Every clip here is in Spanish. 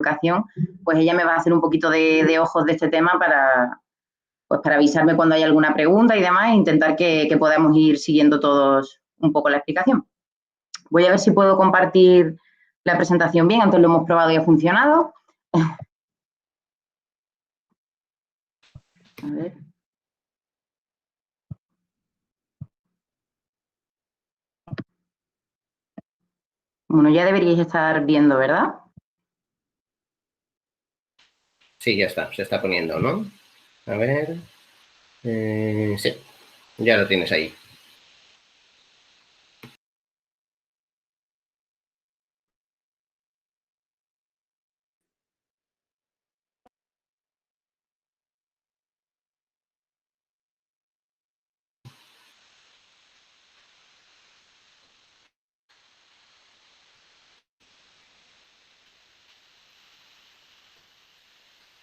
educación, pues ella me va a hacer un poquito de ojos de este tema pues para avisarme cuando hay alguna pregunta y demás e intentar que podamos ir siguiendo todos un poco la explicación. Voy a ver si puedo compartir la presentación bien, antes lo hemos probado y ha funcionado. A ver. Bueno, ya deberíais estar viendo, ¿verdad? Sí, ya está, se está poniendo, ¿no? A ver. Sí, ya lo tienes ahí.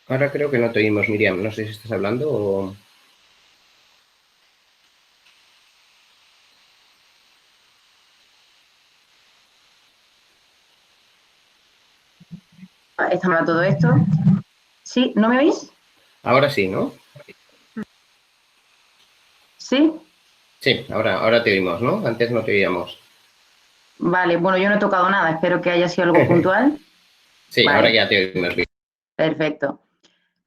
Ahora creo que no te oímos, Miriam. No sé si estás hablando o... Estamos a todo esto. ¿Sí? ¿No me oís? Ahora sí, ¿no? ¿Sí? Sí, ahora te oímos, ¿no? Antes no te oíamos. Vale, bueno, yo no he tocado nada, espero que haya sido algo puntual. Sí, ahora Vale, ya te oímos bien. perfecto.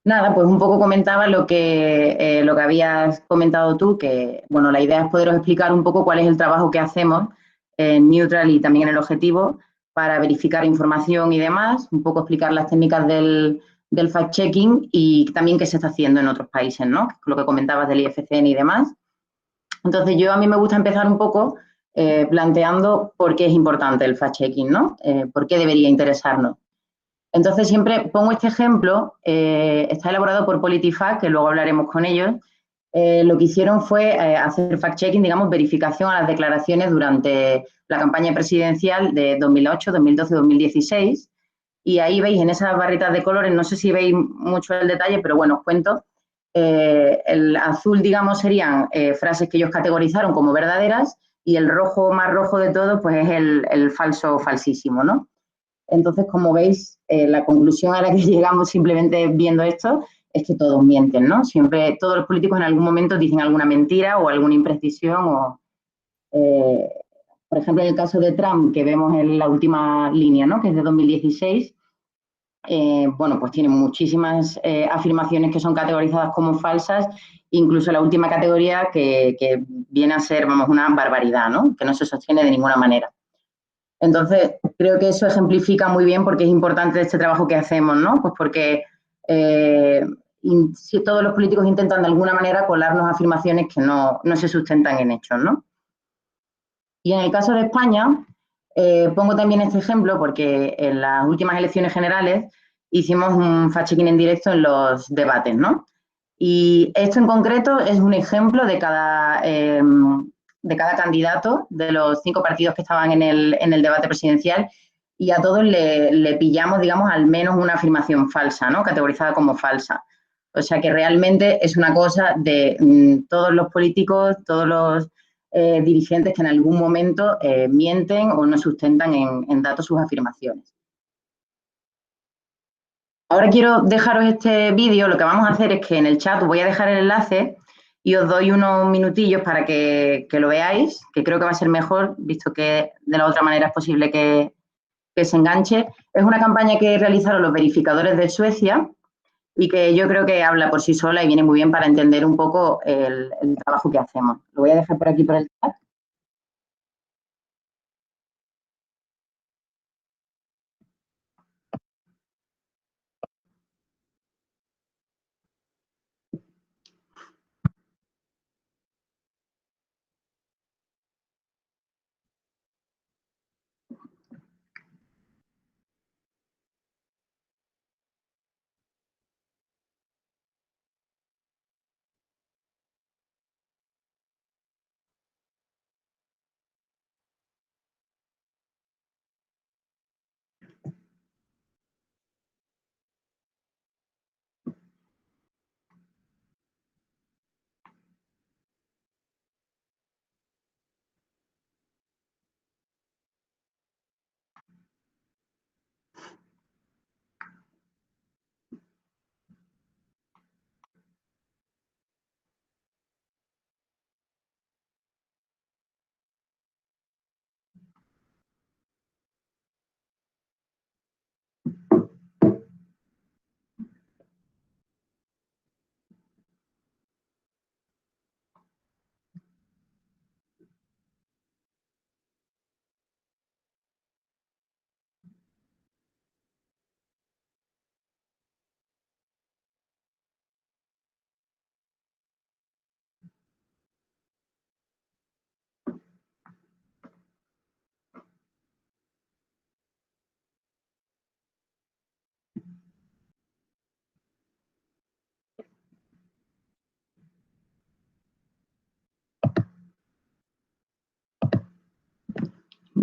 Nada, pues un poco comentaba lo que habías comentado tú, que bueno, la idea es poderos explicar un poco cuál es el trabajo que hacemos en Neutral y también en el objetivo para verificar información y demás, un poco explicar las técnicas del fact-checking y también qué se está haciendo en otros países, ¿no? Lo que comentabas del IFCN y demás. Entonces, a mí me gusta empezar un poco planteando por qué es importante el fact-checking, ¿no? ¿Por qué debería interesarnos? Entonces, siempre pongo este ejemplo, está elaborado por PolitiFact, que luego hablaremos con ellos. Lo que hicieron fue hacer fact-checking, digamos, verificación a las declaraciones durante la campaña presidencial de 2008, 2012, 2016. Y ahí veis en esas barritas de colores, no sé si veis mucho el detalle, pero bueno, os cuento. El azul, digamos, serían frases que ellos categorizaron como verdaderas y el rojo más rojo de todo, pues es el falso falsísimo, ¿no? Entonces, como veis, la conclusión a la que llegamos simplemente viendo esto es que todos mienten, ¿no? Siempre, todos los políticos en algún momento dicen alguna mentira o alguna imprecisión o, eh, por ejemplo, en el caso de Trump, que vemos en la última línea, ¿no? Que es de 2016, bueno, pues tiene muchísimas afirmaciones que son categorizadas como falsas, incluso la última categoría que viene a ser, vamos, una barbaridad, ¿no? Que no se sostiene de ninguna manera. Entonces, creo que eso ejemplifica muy bien por qué es importante este trabajo que hacemos, ¿no? Pues porque si todos los políticos intentan de alguna manera colarnos afirmaciones que no se sustentan en hechos, ¿no? Y en el caso de España, pongo también este ejemplo porque en las últimas elecciones generales hicimos un fact-checking en directo en los debates, ¿no? Y esto en concreto es un ejemplo de cada candidato de los 5 partidos que estaban en el debate presidencial y a todos le pillamos, digamos, al menos una afirmación falsa, ¿no? Categorizada como falsa. O sea que realmente es una cosa de todos los políticos, todos los dirigentes que en algún momento mienten o no sustentan en datos sus afirmaciones. Ahora quiero dejaros este vídeo, lo que vamos a hacer es que en el chat os voy a dejar el enlace y os doy unos minutillos para que lo veáis, que creo que va a ser mejor, visto que de la otra manera es posible que se enganche. Es una campaña que realizaron los verificadores de Suecia y que yo creo que habla por sí sola y viene muy bien para entender un poco el trabajo que hacemos. Lo voy a dejar por aquí por el chat.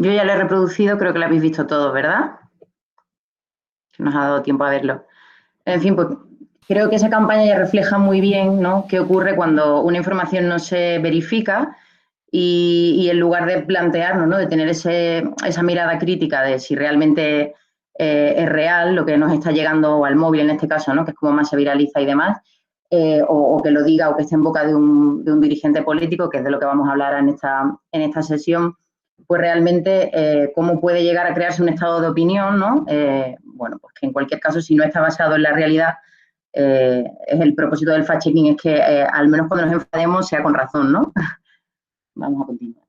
Yo ya lo he reproducido, creo que lo habéis visto todos, ¿verdad? Nos ha dado tiempo a verlo. En fin, pues creo que esa campaña ya refleja muy bien, ¿no?, qué ocurre cuando una información no se verifica y en lugar de plantearnos, ¿no?, de tener esa mirada crítica de si realmente es real lo que nos está llegando al móvil en este caso, ¿no?, que es como más se viraliza y demás, o que lo diga o que esté en boca de un dirigente político, que es de lo que vamos a hablar en esta sesión, pues realmente cómo puede llegar a crearse un estado de opinión, ¿no? Bueno, pues que en cualquier caso, si no está basado en la realidad, es el propósito del fact-checking es que al menos cuando nos enfademos sea con razón, ¿no? Vamos a continuar.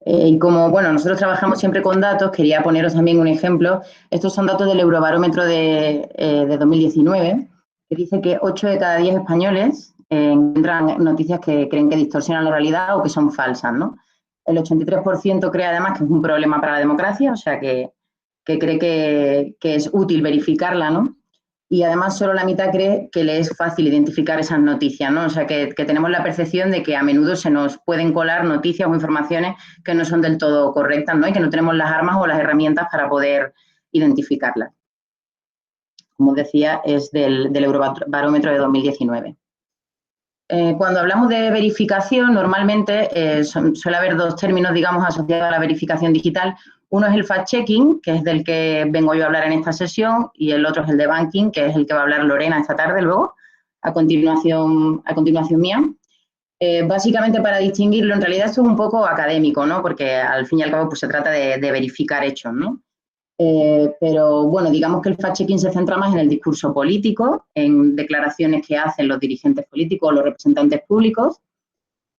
Y como, bueno, nosotros trabajamos siempre con datos, quería poneros también un ejemplo. Estos son datos del Eurobarómetro de 2019, que dice que 8 de cada 10 españoles encuentran noticias que creen que distorsionan la realidad o que son falsas, ¿no? El 83% cree además que es un problema para la democracia, o sea, que cree que es útil verificarla, ¿no? Y además solo la mitad cree que le es fácil identificar esas noticias, ¿no? O sea, que tenemos la percepción de que a menudo se nos pueden colar noticias o informaciones que no son del todo correctas, ¿no? Y que no tenemos las armas o las herramientas para poder identificarlas. Como os decía, es del Eurobarómetro de 2019. Cuando hablamos de verificación, normalmente suele haber dos términos, digamos, asociados a la verificación digital. Uno es el fact-checking, que es del que vengo yo a hablar en esta sesión, y el otro es el debunking, que es el que va a hablar Lorena esta tarde luego, a continuación mía. Básicamente, para distinguirlo, en realidad esto es un poco académico, ¿no? Porque al fin y al cabo pues, se trata de verificar hechos, ¿no? Pero bueno, digamos que el fact-checking se centra más en el discurso político, en declaraciones que hacen los dirigentes políticos o los representantes públicos,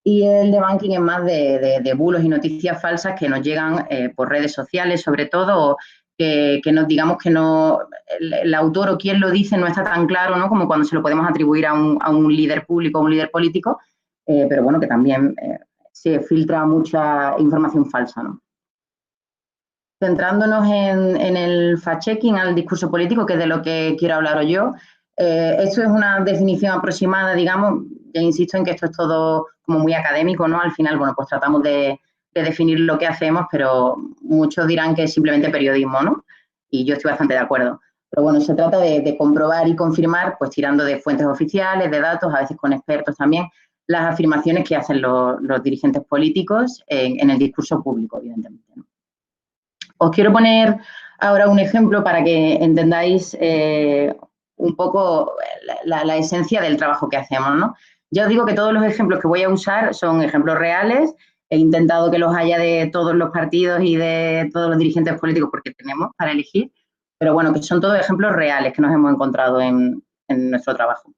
y el debunking es más de bulos y noticias falsas que nos llegan por redes sociales, sobre todo, que nos digamos que no, el autor o quien lo dice no está tan claro, ¿no?, como cuando se lo podemos atribuir a un líder público o un líder político, pero bueno, que también se filtra mucha información falsa, ¿no? Centrándonos en el fact-checking, al discurso político, que es de lo que quiero hablar yo, esto es una definición aproximada, digamos, ya insisto en que esto es todo como muy académico, ¿no? Al final, bueno, pues tratamos de definir lo que hacemos, pero muchos dirán que es simplemente periodismo, ¿no? Y yo estoy bastante de acuerdo. Pero bueno, se trata de comprobar y confirmar, pues tirando de fuentes oficiales, de datos, a veces con expertos también, las afirmaciones que hacen los dirigentes políticos en el discurso público, evidentemente, ¿no? Os quiero poner ahora un ejemplo para que entendáis un poco la esencia del trabajo que hacemos, ¿no? Ya os digo que todos los ejemplos que voy a usar son ejemplos reales. He intentado que los haya de todos los partidos y de todos los dirigentes políticos porque tenemos para elegir, pero bueno, que son todos ejemplos reales que nos hemos encontrado en nuestro trabajo.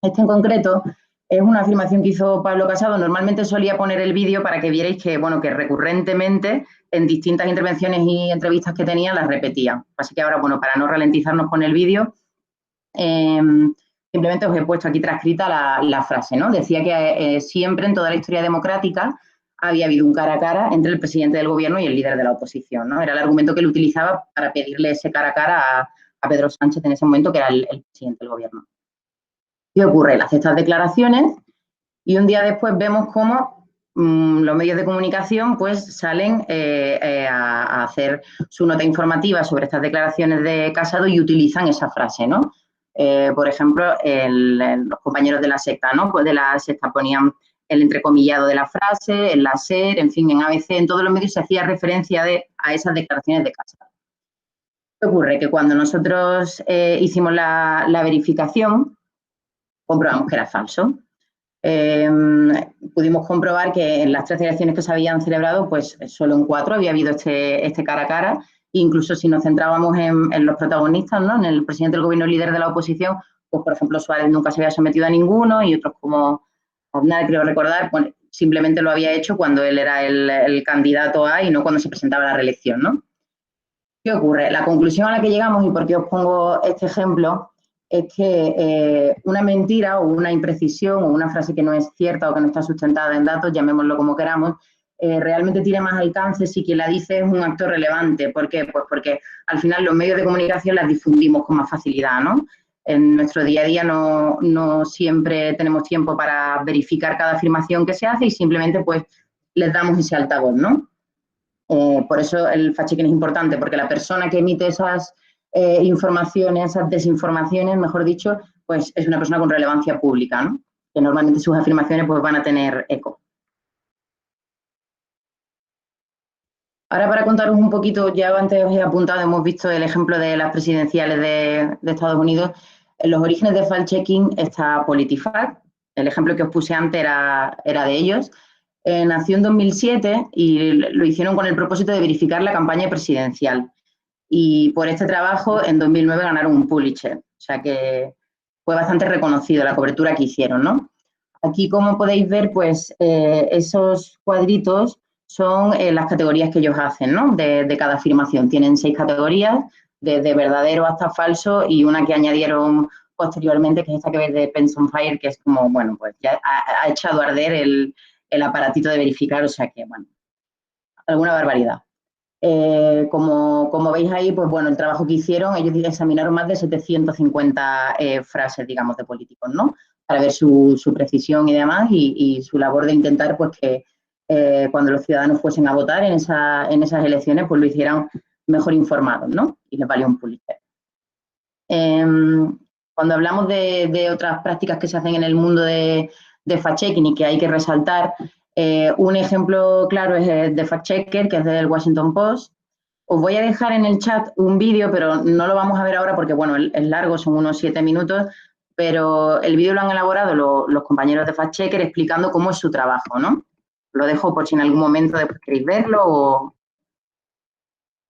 Este en concreto es una afirmación que hizo Pablo Casado. Normalmente solía poner el vídeo para que vierais que, bueno, que recurrentemente en distintas intervenciones y entrevistas que tenía las repetía. Así que ahora, bueno, para no ralentizarnos con el vídeo, simplemente os he puesto aquí transcrita la frase, ¿no? Decía que siempre en toda la historia democrática había habido un cara a cara entre el presidente del gobierno y el líder de la oposición, ¿no? Era el argumento que él utilizaba para pedirle ese cara a cara a Pedro Sánchez en ese momento, que era el presidente del gobierno. ¿Qué ocurre? Él hace estas declaraciones y un día después vemos cómo los medios de comunicación pues salen a hacer su nota informativa sobre estas declaraciones de Casado y utilizan esa frase, ¿no? Por ejemplo, los compañeros de La Sexta, ¿no? Pues de La Sexta ponían el entrecomillado de la frase, en la SER, en fin, en ABC, en todos los medios se hacía referencia a esas declaraciones de Casado. ¿Qué ocurre? Que cuando nosotros hicimos la verificación, comprobamos que era falso. Pudimos comprobar que en las 13 elecciones que se habían celebrado, pues solo en 4 había habido este cara a cara. Incluso si nos centrábamos en los protagonistas, ¿no? En el presidente del gobierno, líder de la oposición, pues por ejemplo Suárez nunca se había sometido a ninguno y otros como Aznar, creo recordar, pues, simplemente lo había hecho cuando él era el candidato A y no cuando se presentaba a la reelección, ¿no? ¿Qué ocurre? La conclusión a la que llegamos, y por qué os pongo este ejemplo, es que una mentira o una imprecisión o una frase que no es cierta o que no está sustentada en datos, llamémoslo como queramos, realmente tiene más alcance si quien la dice es un actor relevante. ¿Por qué? Pues porque al final los medios de comunicación las difundimos con más facilidad, ¿no? en nuestro día a día no siempre tenemos tiempo para verificar cada afirmación que se hace y simplemente pues les damos ese altavoz, ¿no? Por eso el fact-checking es importante, porque la persona que emite esas informaciones, esas desinformaciones, mejor dicho, pues es una persona con relevancia pública, ¿no? Que normalmente sus afirmaciones pues van a tener eco. Ahora, para contaros un poquito, ya antes os he apuntado, hemos visto el ejemplo de las presidenciales de Estados Unidos. En los orígenes de fact-checking está PolitiFact. El ejemplo que os puse antes era de ellos. Nació en 2007 y lo hicieron con el propósito de verificar la campaña presidencial. Y por este trabajo, en 2009 ganaron un Pulitzer. O sea que fue bastante reconocido la cobertura que hicieron, ¿no? Aquí, como podéis ver, pues esos cuadritos son las categorías que ellos hacen, ¿no? De cada afirmación. Tienen 6 categorías, desde verdadero hasta falso, y una que añadieron posteriormente, que es esta que veis de Pence on Fire, que es como, bueno, pues ya ha echado a arder el aparatito de verificar, o sea que, bueno, alguna barbaridad. Como veis ahí, pues bueno, el trabajo que hicieron, ellos examinaron más de 750 frases, digamos, de políticos, ¿no? Para ver su precisión y demás, y su labor de intentar, pues, que cuando los ciudadanos fuesen a votar en esas elecciones, pues lo hicieran mejor informados, ¿no? Y les valió un Pulitzer. Cuando hablamos de otras prácticas que se hacen en el mundo de fact-checking y que hay que resaltar, un ejemplo claro es el de fact-checker, que es del Washington Post. Os voy a dejar en el chat un vídeo, pero no lo vamos a ver ahora porque, bueno, es largo, son unos 7 minutos, pero el vídeo lo han elaborado los compañeros de fact-checker explicando cómo es su trabajo, ¿no? Lo dejo por si en algún momento después queréis verlo,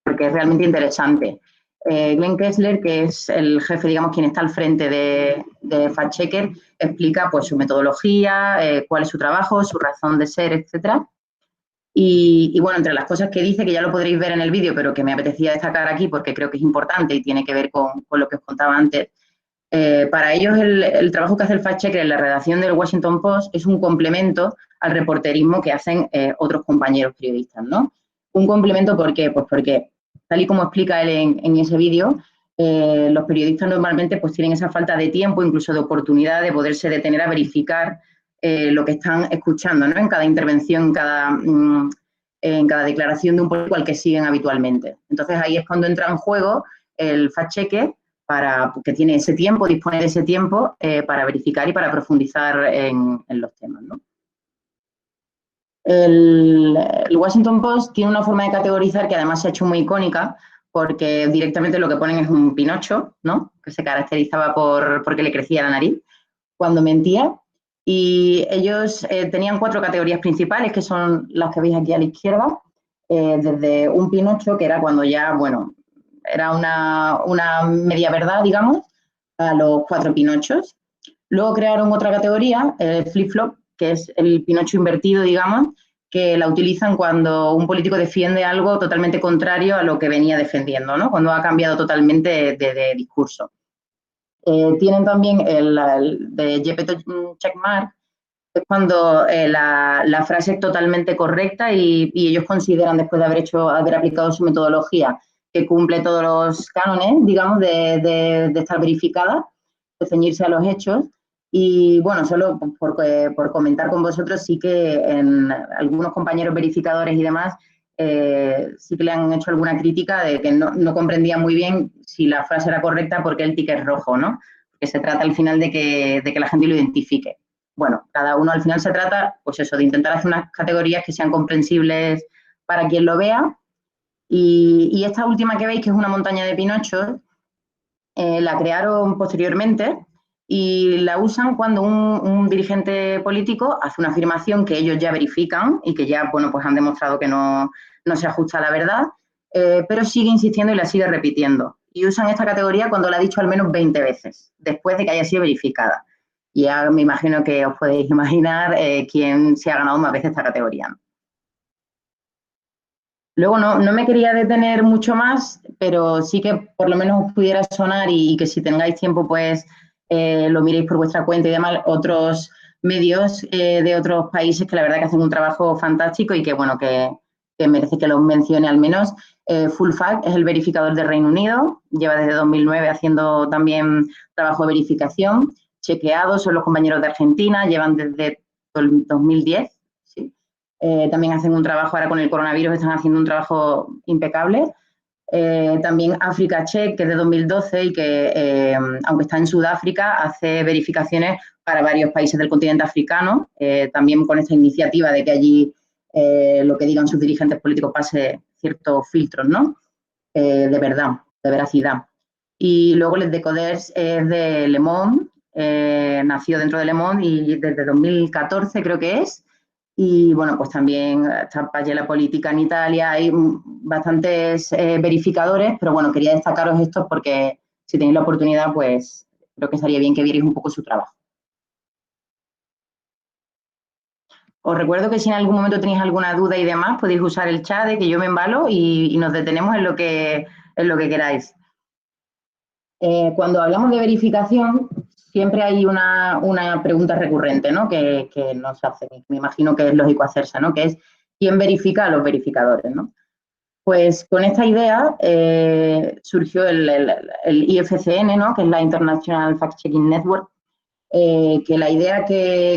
porque es realmente interesante. Glenn Kessler, que es el jefe, digamos, quien está al frente de fact-checker, explica pues su metodología, cuál es su trabajo, su razón de ser, etcétera. Y bueno, entre las cosas que dice, que ya lo podréis ver en el vídeo, pero que me apetecía destacar aquí porque creo que es importante y tiene que ver con lo que os contaba antes, para ellos el trabajo que hace el fact-checker en la redacción del Washington Post es un complemento al reporterismo que hacen otros compañeros periodistas, ¿no? Un complemento, ¿por qué? Pues porque, tal y como explica él en ese vídeo, los periodistas normalmente pues tienen esa falta de tiempo, incluso de oportunidad de poderse detener a verificar lo que están escuchando, ¿no? En cada intervención, en cada declaración de un político al que siguen habitualmente. Entonces, ahí es cuando entra en juego el fact-checker, que tiene ese tiempo, dispone de ese tiempo para verificar y para profundizar en los temas, ¿no? El Washington Post tiene una forma de categorizar que además se ha hecho muy icónica, porque directamente lo que ponen es un Pinocho, ¿no? Que se caracterizaba porque le crecía la nariz cuando mentía. Y ellos tenían 4 categorías principales, que son las que veis aquí a la izquierda, desde un Pinocho, que era cuando ya, bueno, era una media verdad, digamos, a los 4 Pinochos. Luego crearon otra categoría, el flip-flop, que es el Pinocho invertido, digamos, que la utilizan cuando un político defiende algo totalmente contrario a lo que venía defendiendo, ¿no? Cuando ha cambiado totalmente de discurso. Tienen también el de Gepetto Checkmark, que es cuando la frase es totalmente correcta y ellos consideran, después de haber aplicado su metodología, que cumple todos los cánones, digamos, de estar verificada, de ceñirse a los hechos. Y bueno, solo por comentar con vosotros, sí que en algunos compañeros verificadores y demás sí que le han hecho alguna crítica de que no comprendían muy bien si la frase era correcta porque el ticket es rojo, ¿no? Que se trata al final de que la gente lo identifique. Bueno, cada uno al final se trata, pues eso, de intentar hacer unas categorías que sean comprensibles para quien lo vea. Y esta última que veis, que es una montaña de Pinochos, la crearon posteriormente y la usan cuando un dirigente político hace una afirmación que ellos ya verifican y que ya, bueno, pues han demostrado que no se ajusta a la verdad, pero sigue insistiendo y la sigue repitiendo. Y usan esta categoría cuando la ha dicho al menos 20 veces, después de que haya sido verificada. Y ya me imagino que os podéis imaginar quién se ha ganado más veces esta categoría, ¿no? Luego no me quería detener mucho más, pero sí que por lo menos os pudiera sonar y que si tengáis tiempo, pues lo miréis por vuestra cuenta y demás, otros medios de otros países que la verdad que hacen un trabajo fantástico y que, bueno, que que merece que los mencione al menos. Full Fact es el verificador de Reino Unido, lleva desde 2009 haciendo también trabajo de verificación. Chequeado son los compañeros de Argentina, llevan desde el 2010. ¿Sí? También hacen un trabajo ahora con el coronavirus, están haciendo un trabajo impecable. También Africa Check, que es de 2012 y que, aunque está en Sudáfrica, hace verificaciones para varios países del continente africano, también con esta iniciativa de que allí lo que digan sus dirigentes políticos pase ciertos filtros, ¿no? De verdad, de veracidad. Y luego Les Decoders es de Le Monde, nació dentro de Le Monde y desde 2014 creo que es. Y bueno, pues también está Pagella Política en Italia, hay bastantes verificadores, pero bueno, quería destacaros estos porque si tenéis la oportunidad, pues creo que estaría bien que vierais un poco su trabajo. Os recuerdo que si en algún momento tenéis alguna duda y demás, podéis usar el chat de que yo me embalo y nos detenemos en lo que queráis. Cuando hablamos de verificación, siempre hay una pregunta recurrente, ¿no? que nos hacen, me imagino que es lógico hacerse, ¿no? Que es ¿quién verifica a los verificadores, ¿no? Pues con esta idea surgió el IFCN, ¿no? Que es la International Fact Checking Network, que la idea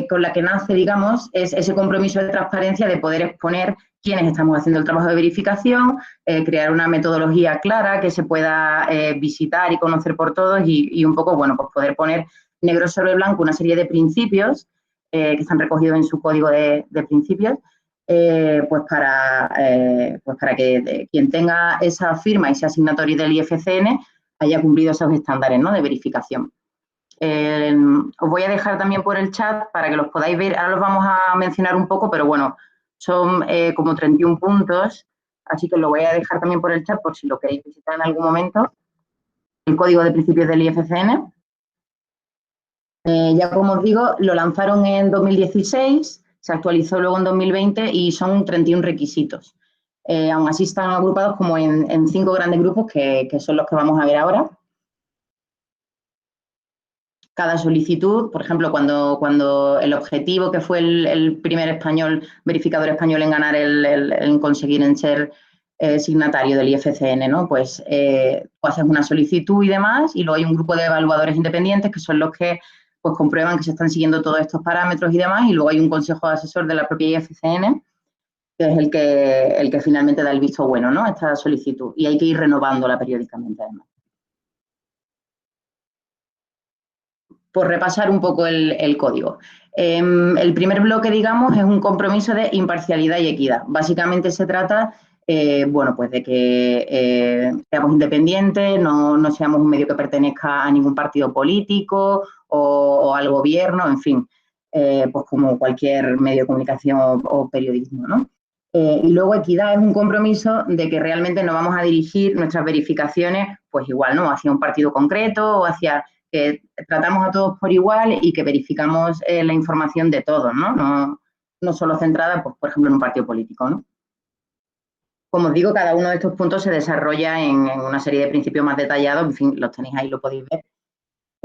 con la que nace, digamos, es ese compromiso de transparencia de poder exponer quiénes estamos haciendo el trabajo de verificación, crear una metodología clara que se pueda visitar y conocer por todos y un poco, bueno, pues poder poner negro sobre blanco una serie de principios que están recogidos en su código de principios, pues para que quien tenga esa firma y sea asignatorio del IFCN haya cumplido esos estándares, ¿no? De verificación. Os voy a dejar también por el chat para que los podáis ver. Ahora los vamos a mencionar un poco, pero bueno, son como 31 puntos, así que lo voy a dejar también por el chat por si lo queréis visitar en algún momento. El código de principios del IFCN. Ya como os digo, lo lanzaron en 2016, se actualizó luego en 2020 y son 31 requisitos. Aún así están agrupados como en 5 grandes grupos que son los que vamos a ver ahora. Cada solicitud, por ejemplo, cuando el objetivo, que fue el primer verificador español en ganar, en conseguir en ser signatario del IFCN, ¿no? Pues tú haces una solicitud y demás, y luego hay un grupo de evaluadores independientes que son los que pues comprueban que se están siguiendo todos estos parámetros y demás, y luego hay un consejo asesor de la propia IFCN, que es el que finalmente da el visto bueno, ¿no? A esta solicitud, y hay que ir renovándola periódicamente, además. Por repasar un poco el código. El primer bloque, digamos, es un compromiso de imparcialidad y equidad. Básicamente se trata, bueno, pues de que seamos independientes, no seamos un medio que pertenezca a ningún partido político o al gobierno, en fin, pues como cualquier medio de comunicación o periodismo, ¿no? Y luego equidad es un compromiso de que realmente no vamos a dirigir nuestras verificaciones, pues igual, ¿no? Hacia un partido concreto o hacia que tratamos a todos por igual y que verificamos la información de todos, ¿no? No solo centrada, pues, por ejemplo, en un partido político, ¿no? Como os digo, cada uno de estos puntos se desarrolla en una serie de principios más detallados, en fin, los tenéis ahí, lo podéis ver.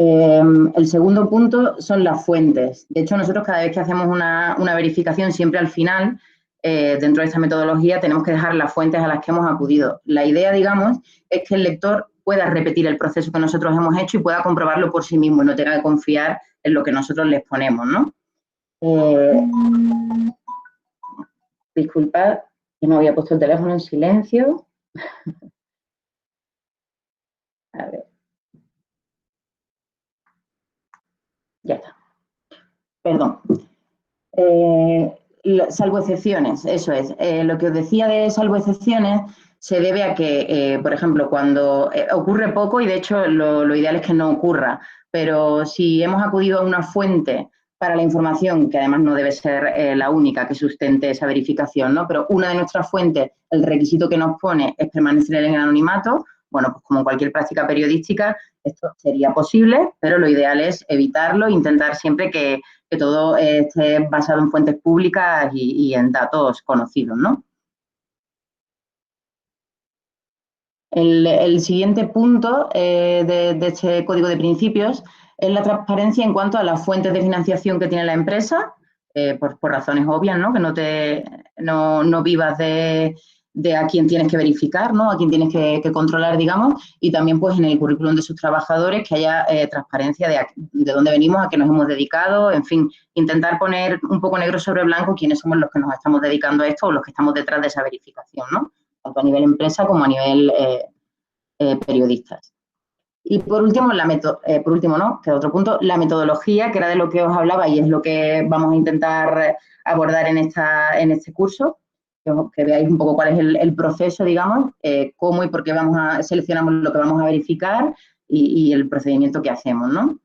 El segundo punto son las fuentes. De hecho, nosotros cada vez que hacemos una verificación, siempre al final, dentro de esta metodología, tenemos que dejar las fuentes a las que hemos acudido. La idea, digamos, es que el lector pueda repetir el proceso que nosotros hemos hecho y pueda comprobarlo por sí mismo y no tenga que confiar en lo que nosotros les ponemos, ¿no? Disculpad, que me había puesto el teléfono en silencio. A ver. Ya está. Perdón. Salvo excepciones, eso es. Lo que os decía de salvo excepciones se debe a que, por ejemplo, cuando ocurre poco, y de hecho lo ideal es que no ocurra, pero si hemos acudido a una fuente para la información, que además no debe ser la única que sustente esa verificación, ¿no? Pero una de nuestras fuentes, el requisito que nos pone es permanecer en el anonimato, bueno, pues como cualquier práctica periodística, esto sería posible, pero lo ideal es evitarlo, intentar siempre que todo esté basado en fuentes públicas y en datos conocidos, ¿no? El siguiente punto de este código de principios es la transparencia en cuanto a las fuentes de financiación que tiene la empresa, por razones obvias, ¿no? Que no te no vivas de a quién tienes que verificar, ¿no? A quién tienes que controlar, digamos, y también pues en el currículum de sus trabajadores que haya transparencia de dónde venimos, a qué nos hemos dedicado, en fin, intentar poner un poco negro sobre blanco quiénes somos los que nos estamos dedicando a esto o los que estamos detrás de esa verificación, ¿no? Tanto a nivel empresa como a nivel periodistas. Y por último, no, que otro punto, la metodología, que era de lo que os hablaba y es lo que vamos a intentar abordar en este curso, que veáis un poco cuál es el proceso, digamos, cómo y por qué seleccionamos lo que vamos a verificar y el procedimiento que hacemos, ¿no?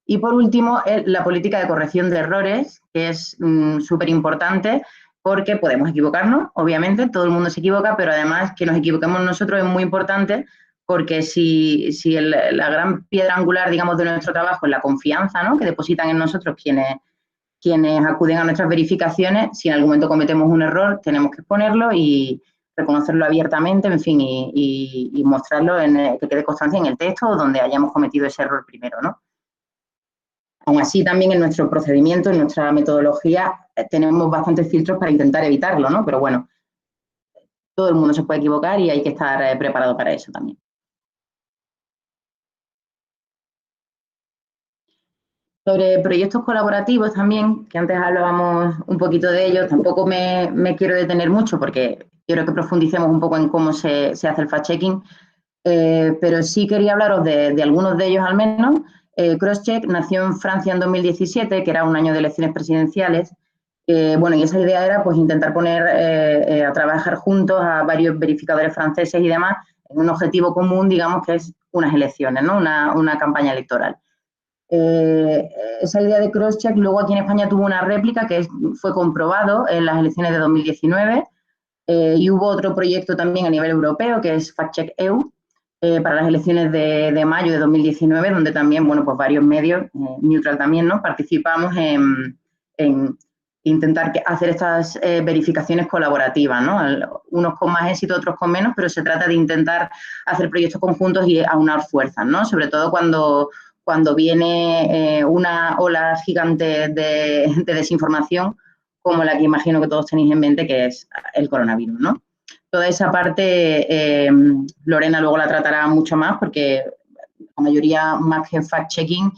Y por último, la política de corrección de errores, que es súper importante porque podemos equivocarnos, obviamente, todo el mundo se equivoca, pero además que nos equivoquemos nosotros es muy importante porque si la gran piedra angular, digamos, de nuestro trabajo es la confianza, ¿no? Que depositan en nosotros quienes acuden a nuestras verificaciones, si en algún momento cometemos un error, tenemos que exponerlo y reconocerlo abiertamente, en fin, y mostrarlo, que quede constancia en el texto o donde hayamos cometido ese error primero, ¿no? Aún así, también en nuestro procedimiento, en nuestra metodología, tenemos bastantes filtros para intentar evitarlo, ¿no? Pero bueno, todo el mundo se puede equivocar y hay que estar preparado para eso también. Sobre proyectos colaborativos también, que antes hablábamos un poquito de ellos, tampoco me quiero detener mucho porque quiero que profundicemos un poco en cómo se hace el fact-checking, pero sí quería hablaros de algunos de ellos al menos. Crosscheck nació en Francia en 2017, que era un año de elecciones presidenciales. Bueno, y esa idea era pues intentar poner a trabajar juntos a varios verificadores franceses y demás en un objetivo común, digamos, que es unas elecciones, ¿no? Una campaña electoral. Eh, Esa idea de crosscheck luego aquí en España tuvo una réplica que fue comprobado en las elecciones de 2019 y hubo otro proyecto también a nivel europeo que es FactCheck EU para las elecciones de mayo de 2019 donde también, bueno, pues varios medios, Neutral también, ¿no? Participamos en intentar hacer estas verificaciones colaborativas, ¿no? Unos con más éxito, otros con menos, pero se trata de intentar hacer proyectos conjuntos y aunar fuerzas, ¿no? Sobre todo cuando viene una ola gigante de desinformación, como la que imagino que todos tenéis en mente, que es el coronavirus, ¿no? Toda esa parte, Lorena luego la tratará mucho más, porque la mayoría, más que fact-checking,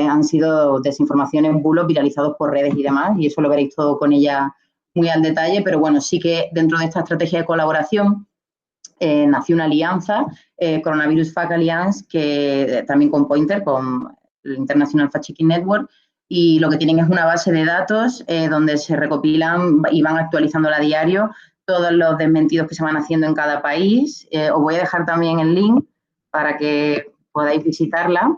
han sido desinformaciones, bulos viralizados por redes y demás, y eso lo veréis todo con ella muy al detalle, pero bueno, sí que dentro de esta estrategia de colaboración, nació una alianza, Coronavirus Fact Alliance, que también con Pointer, con el International Fact Checking Network, y lo que tienen es una base de datos donde se recopilan y van actualizándola a diario todos los desmentidos que se van haciendo en cada país. Os voy a dejar también el link para que podáis visitarla.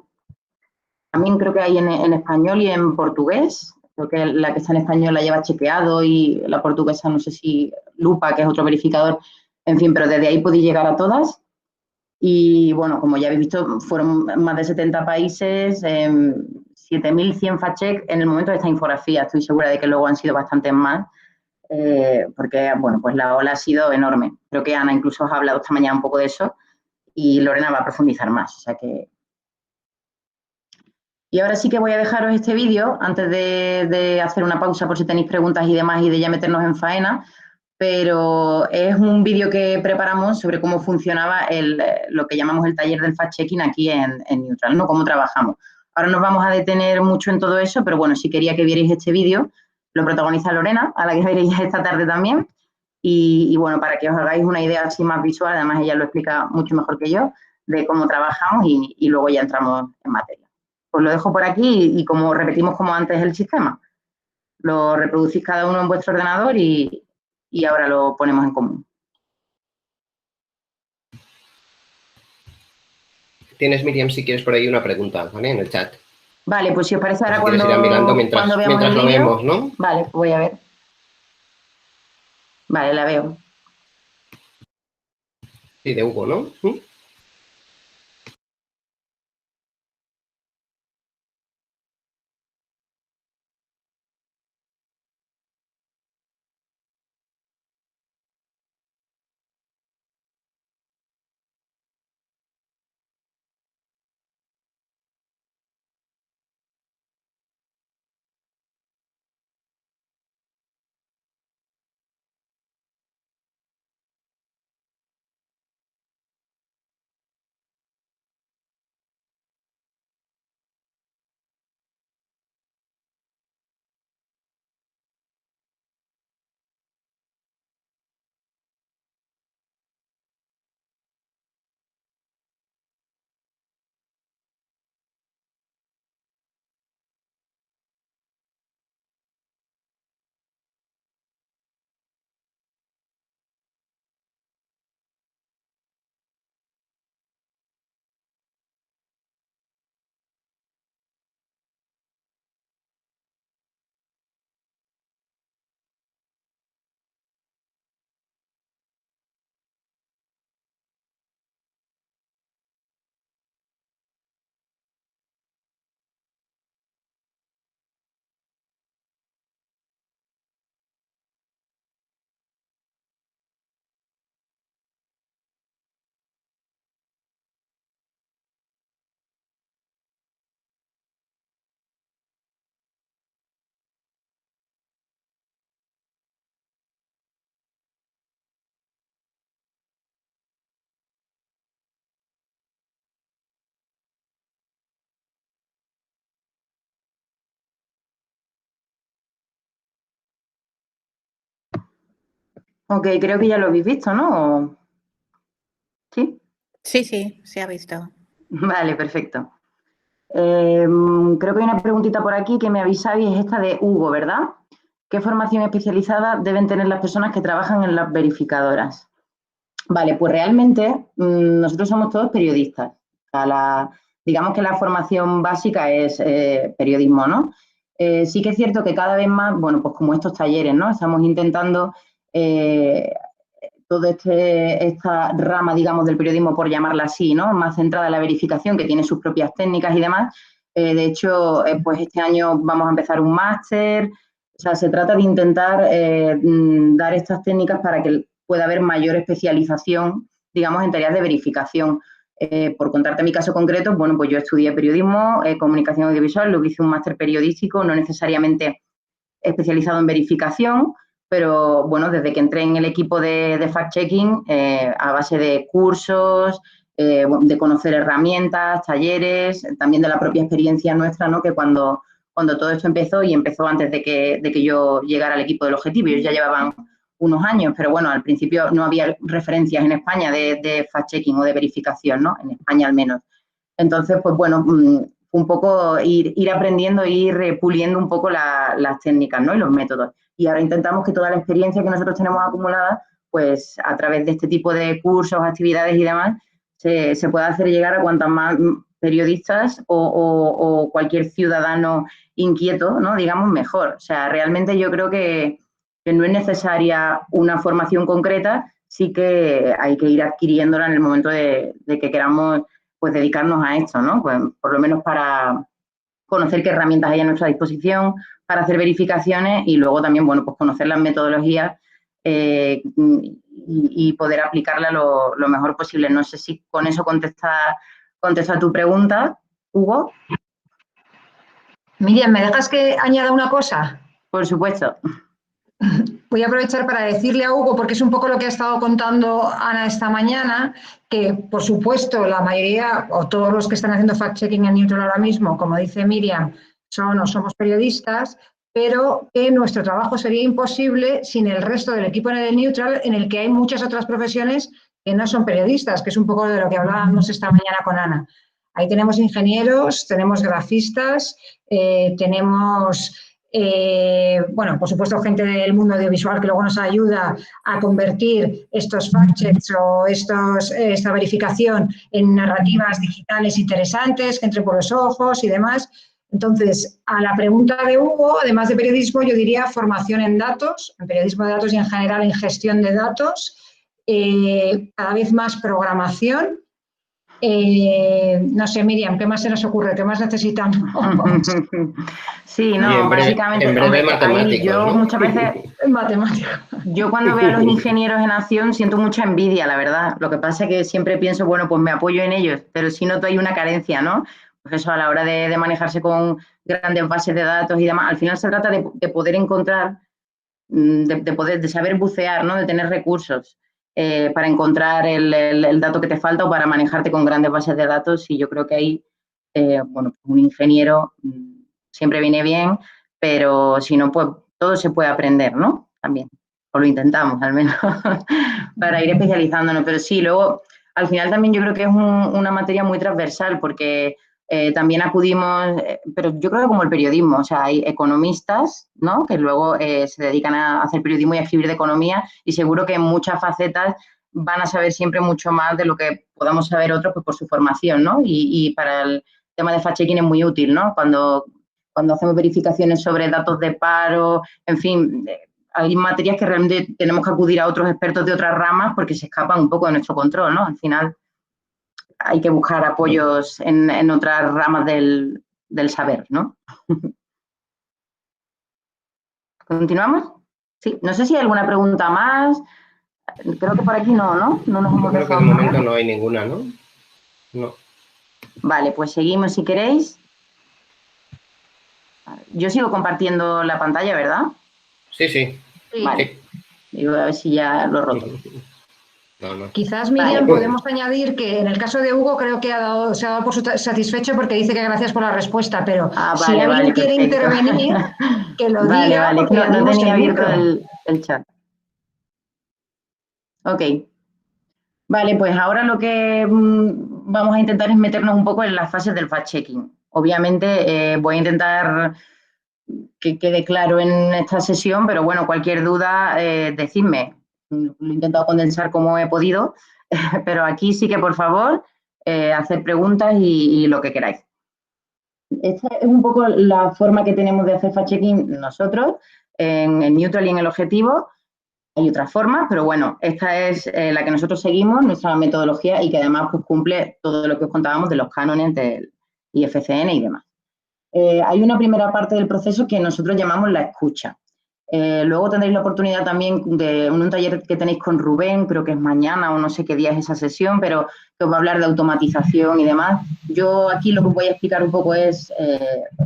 También creo que hay en español y en portugués. Creo que la que está en español la lleva Chequeado y la portuguesa no sé si Lupa, que es otro verificador. En fin, pero desde ahí podéis llegar a todas. Y bueno, como ya habéis visto, fueron más de 70 países, 7.100 fact-check en el momento de esta infografía. Estoy segura de que luego han sido bastantes más, porque bueno, pues la ola ha sido enorme. Creo que Ana incluso os ha hablado esta mañana un poco de eso y Lorena va a profundizar más. O sea que... Y ahora sí que voy a dejaros este vídeo antes de hacer una pausa por si tenéis preguntas y demás y de ya meternos en faena, pero es un vídeo que preparamos sobre cómo funcionaba lo que llamamos el taller del fact-checking aquí en Neutral, ¿no? Cómo trabajamos. Ahora nos vamos a detener mucho en todo eso, pero bueno, sí quería que vierais este vídeo. Lo protagoniza Lorena, a la que veréis esta tarde también. Y bueno, para que os hagáis una idea así más visual, además ella lo explica mucho mejor que yo, de cómo trabajamos y luego ya entramos en materia. Os lo dejo por aquí y como repetimos como antes el sistema. Lo reproducís cada uno en vuestro ordenador y ahora lo ponemos en común. Tienes, Miriam, si quieres por ahí una pregunta, ¿vale? En el chat. Vale, pues si os parece ahora Si quieres ir mirando cuando veamos mientras el lo vídeo. vemos, ¿no? Vale, voy a ver. Vale, la veo. Sí, de Hugo, ¿no? ¿Mm? Ok, creo que ya lo habéis visto, ¿no? ¿Sí? Sí, se ha visto. Vale, perfecto. Creo que hay una preguntita por aquí que me avisáis, es esta de Hugo, ¿verdad? ¿Qué formación especializada deben tener las personas que trabajan en las verificadoras? Vale, pues realmente nosotros somos todos periodistas. O sea, digamos que la formación básica es periodismo, ¿no? Sí que es cierto que cada vez más, bueno, pues como estos talleres, ¿no? Estamos intentando toda esta rama, digamos, del periodismo, por llamarla así, ¿no? Más centrada en la verificación, que tiene sus propias técnicas y demás. De hecho, pues este año vamos a empezar un máster. O sea, se trata de intentar dar estas técnicas para que pueda haber mayor especialización, digamos, en tareas de verificación. Por contarte mi caso concreto, bueno, pues yo estudié periodismo, comunicación audiovisual, luego hice un máster periodístico, no necesariamente especializado en verificación, pero bueno, desde que entré en el equipo de fact-checking, a base de cursos, de conocer herramientas, talleres, también de la propia experiencia nuestra, ¿no? Que cuando todo esto empezó, y empezó antes de que yo llegara al equipo del objetivo, ellos ya llevaban unos años, pero bueno, al principio no había referencias en España de fact-checking o de verificación, ¿no? En España al menos. Entonces, pues bueno, un poco ir aprendiendo, ir puliendo un poco las técnicas, ¿no? Y los métodos. Y ahora intentamos que toda la experiencia que nosotros tenemos acumulada, pues a través de este tipo de cursos, actividades y demás, se pueda hacer llegar a cuantas más periodistas o cualquier ciudadano inquieto, ¿no? Digamos, mejor. O sea, realmente yo creo que no es necesaria una formación concreta, sí que hay que ir adquiriéndola en el momento de que queramos, pues, dedicarnos a esto, ¿no? Pues por lo menos para conocer qué herramientas hay a nuestra disposición, para hacer verificaciones y luego también, bueno, pues conocer las metodologías y poder aplicarla lo mejor posible. No sé si con eso contesta tu pregunta, Hugo. Miriam, ¿me dejas que añada una cosa? Por supuesto. Voy a aprovechar para decirle a Hugo, porque es un poco lo que ha estado contando Ana esta mañana, que por supuesto la mayoría o todos los que están haciendo fact-checking en Neutral ahora mismo, como dice Miriam, somos periodistas, pero que nuestro trabajo sería imposible sin el resto del equipo en el Neutral, en el que hay muchas otras profesiones que no son periodistas, que es un poco de lo que hablábamos esta mañana con Ana. Ahí tenemos ingenieros, tenemos grafistas, tenemos... bueno, por supuesto, gente del mundo audiovisual que luego nos ayuda a convertir estos fact-checks o esta verificación en narrativas digitales interesantes que entre por los ojos y demás. Entonces, a la pregunta de Hugo, además de periodismo, yo diría formación en datos, en periodismo de datos y en general en gestión de datos, cada vez más programación. No sé, Miriam, ¿qué más se nos ocurre? ¿Qué más necesitamos? Sí, no, básicamente, en breve matemáticos, yo ¿no? muchas veces, yo cuando veo a los ingenieros en acción siento mucha envidia, la verdad. Lo que pasa es que siempre pienso, bueno, pues me apoyo en ellos, pero si noto hay una carencia, ¿no? Pues eso, a la hora de manejarse con grandes bases de datos y demás, al final se trata de poder encontrar, de saber bucear, ¿no? De tener recursos para encontrar el dato que te falta o para manejarte con grandes bases de datos. Y yo creo que ahí, bueno, un ingeniero siempre viene bien, pero si no, pues todo se puede aprender, ¿no? También, o lo intentamos al menos, para ir especializándonos. Pero sí, luego, al final también yo creo que es una materia muy transversal, porque también acudimos, pero yo creo que como el periodismo, o sea, hay economistas, ¿no? Que luego se dedican a hacer periodismo y a escribir de economía, y seguro que en muchas facetas van a saber siempre mucho más de lo que podamos saber otros, pues por su formación, ¿no? Y para el tema de fact-checking es muy útil, ¿no? Cuando hacemos verificaciones sobre datos de paro, en fin, hay materias que realmente tenemos que acudir a otros expertos de otras ramas porque se escapan un poco de nuestro control, ¿no? Al final hay que buscar apoyos en otras ramas del saber, ¿no? ¿Continuamos? Sí, no sé si hay alguna pregunta más. Creo que por aquí no, ¿no? No nos hemos Yo creo que de momento no hay ninguna, ¿no? No. Vale, pues seguimos si queréis. Yo sigo compartiendo la pantalla, ¿verdad? Sí. Vale. Digo, a ver si ya lo he roto. No. Quizás, Miriam, podemos añadir que en el caso de Hugo creo que se ha dado por satisfecho porque dice que gracias por la respuesta, pero si alguien quiere intervenir, que lo diga. Vale, porque no tenía abierto el chat. Ok. Vale, pues ahora lo que vamos a intentar es meternos un poco en las fases del fact-checking. Obviamente voy a intentar que quede claro en esta sesión, pero bueno, cualquier duda, decidme. Lo he intentado condensar como he podido, pero aquí sí que por favor, hacer preguntas y lo que queráis. Esta es un poco la forma que tenemos de hacer fact-checking nosotros en el neutral y en el objetivo. Hay otras formas, pero bueno, esta es la que nosotros seguimos, nuestra metodología y que además pues, cumple todo lo que os contábamos de los cánones del IFCN y demás. Hay una primera parte del proceso que nosotros llamamos la escucha. Luego tendréis la oportunidad también de un taller que tenéis con Rubén, creo que es mañana o no sé qué día es esa sesión, pero que os va a hablar de automatización y demás. Yo aquí lo que os voy a explicar un poco es,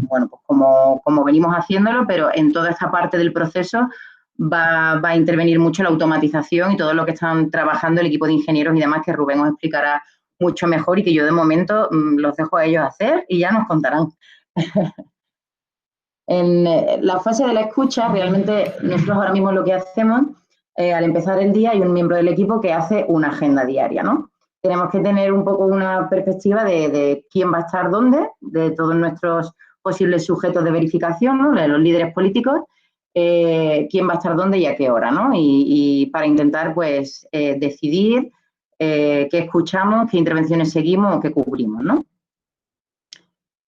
bueno, pues como venimos haciéndolo, pero en toda esta parte del proceso va a intervenir mucho la automatización y todo lo que están trabajando el equipo de ingenieros y demás, que Rubén os explicará mucho mejor y que yo de momento los dejo a ellos hacer y ya nos contarán. En la fase de la escucha, realmente nosotros ahora mismo lo que hacemos, al empezar el día hay un miembro del equipo que hace una agenda diaria, ¿no? Tenemos que tener un poco una perspectiva de quién va a estar dónde, de todos nuestros posibles sujetos de verificación, ¿no? De los líderes políticos, quién va a estar dónde y a qué hora, ¿no? Y para intentar, pues, decidir qué escuchamos, qué intervenciones seguimos o qué cubrimos, ¿no?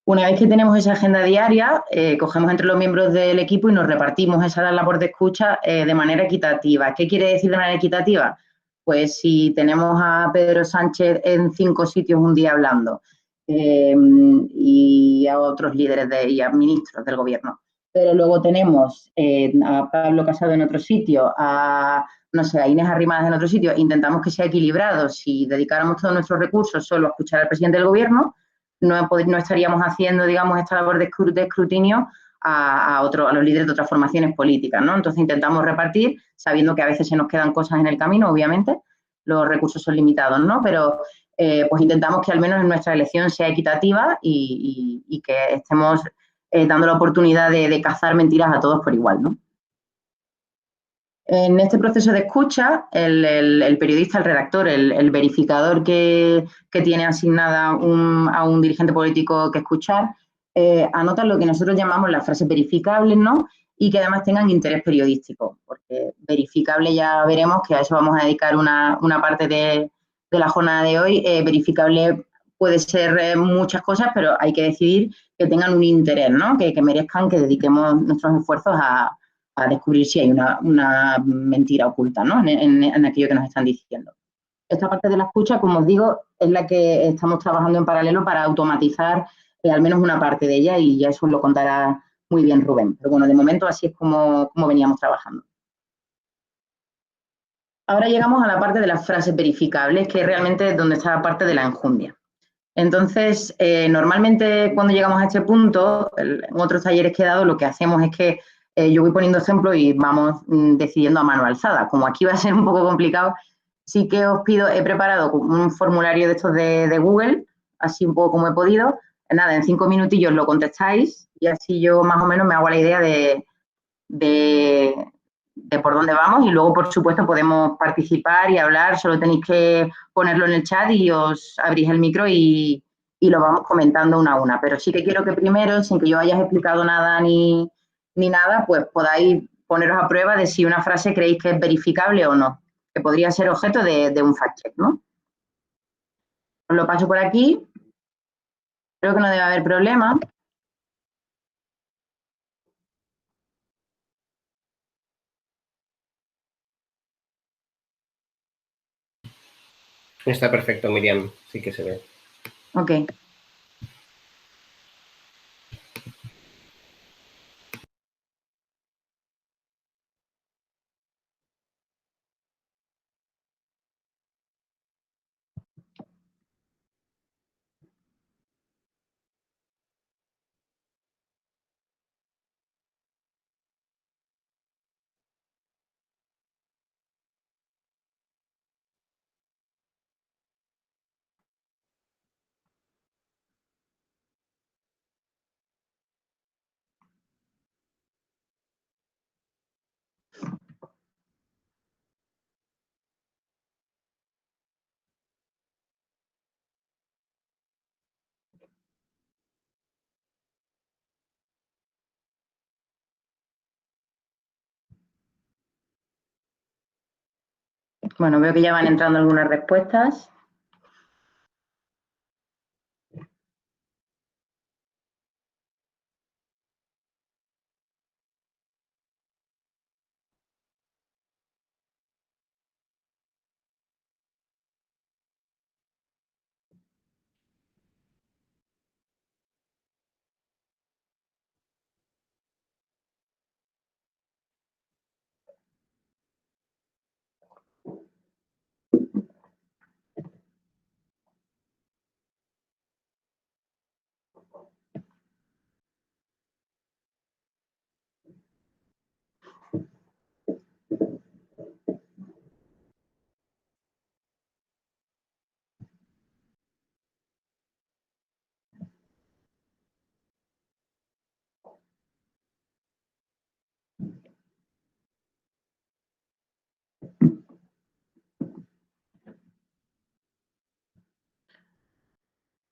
Una vez que tenemos esa agenda diaria, cogemos entre los miembros del equipo y nos repartimos esa labor de escucha de manera equitativa. ¿Qué quiere decir de manera equitativa? Pues si tenemos a Pedro Sánchez en 5 sitios un día hablando y a otros líderes y a ministros del gobierno, pero luego tenemos a Pablo Casado en otro sitio, a, no sé, a Inés Arrimadas en otro sitio, intentamos que sea equilibrado. Si dedicáramos todos nuestros recursos solo a escuchar al presidente del gobierno, no estaríamos haciendo, digamos, esta labor de escrutinio a los líderes de otras formaciones políticas, ¿no? Entonces intentamos repartir, sabiendo que a veces se nos quedan cosas en el camino, obviamente, los recursos son limitados, ¿no? Pero pues intentamos que al menos en nuestra elección sea equitativa y que estemos dando la oportunidad de cazar mentiras a todos por igual, ¿no? En este proceso de escucha, el periodista, el redactor, el verificador que tiene asignada a un dirigente político que escuchar, anota lo que nosotros llamamos las frases verificables, ¿no? Y que además tengan interés periodístico, porque verificable ya veremos que a eso vamos a dedicar una parte de la jornada de hoy. Verificable puede ser muchas cosas, pero hay que decidir que tengan un interés, ¿no? Que merezcan que dediquemos nuestros esfuerzos a descubrir si hay una mentira oculta, ¿no? En aquello que nos están diciendo. Esta parte de la escucha, como os digo, es la que estamos trabajando en paralelo para automatizar al menos una parte de ella y ya eso lo contará muy bien Rubén. Pero bueno, de momento así es como veníamos trabajando. Ahora llegamos a la parte de las frases verificables, que realmente es donde está la parte de la enjundia. Entonces, normalmente cuando llegamos a este punto, en otros talleres que he dado, lo que hacemos es que yo voy poniendo ejemplos y vamos decidiendo a mano alzada. Como aquí va a ser un poco complicado, sí que os pido, he preparado un formulario de estos de Google, así un poco como he podido. Nada, en 5 minutillos lo contestáis y así yo más o menos me hago la idea de, de por dónde vamos y luego, por supuesto, podemos participar y hablar. Solo tenéis que ponerlo en el chat y os abrís el micro y lo vamos comentando una a una. Pero sí que quiero que primero, sin que yo haya explicado nada ni nada, pues podáis poneros a prueba de si una frase creéis que es verificable o no, que podría ser objeto de un fact-check, ¿no? Os lo paso por aquí. Creo que no debe haber problema. Está perfecto, Miriam, sí que se ve. Ok. Bueno, veo que ya van entrando algunas respuestas.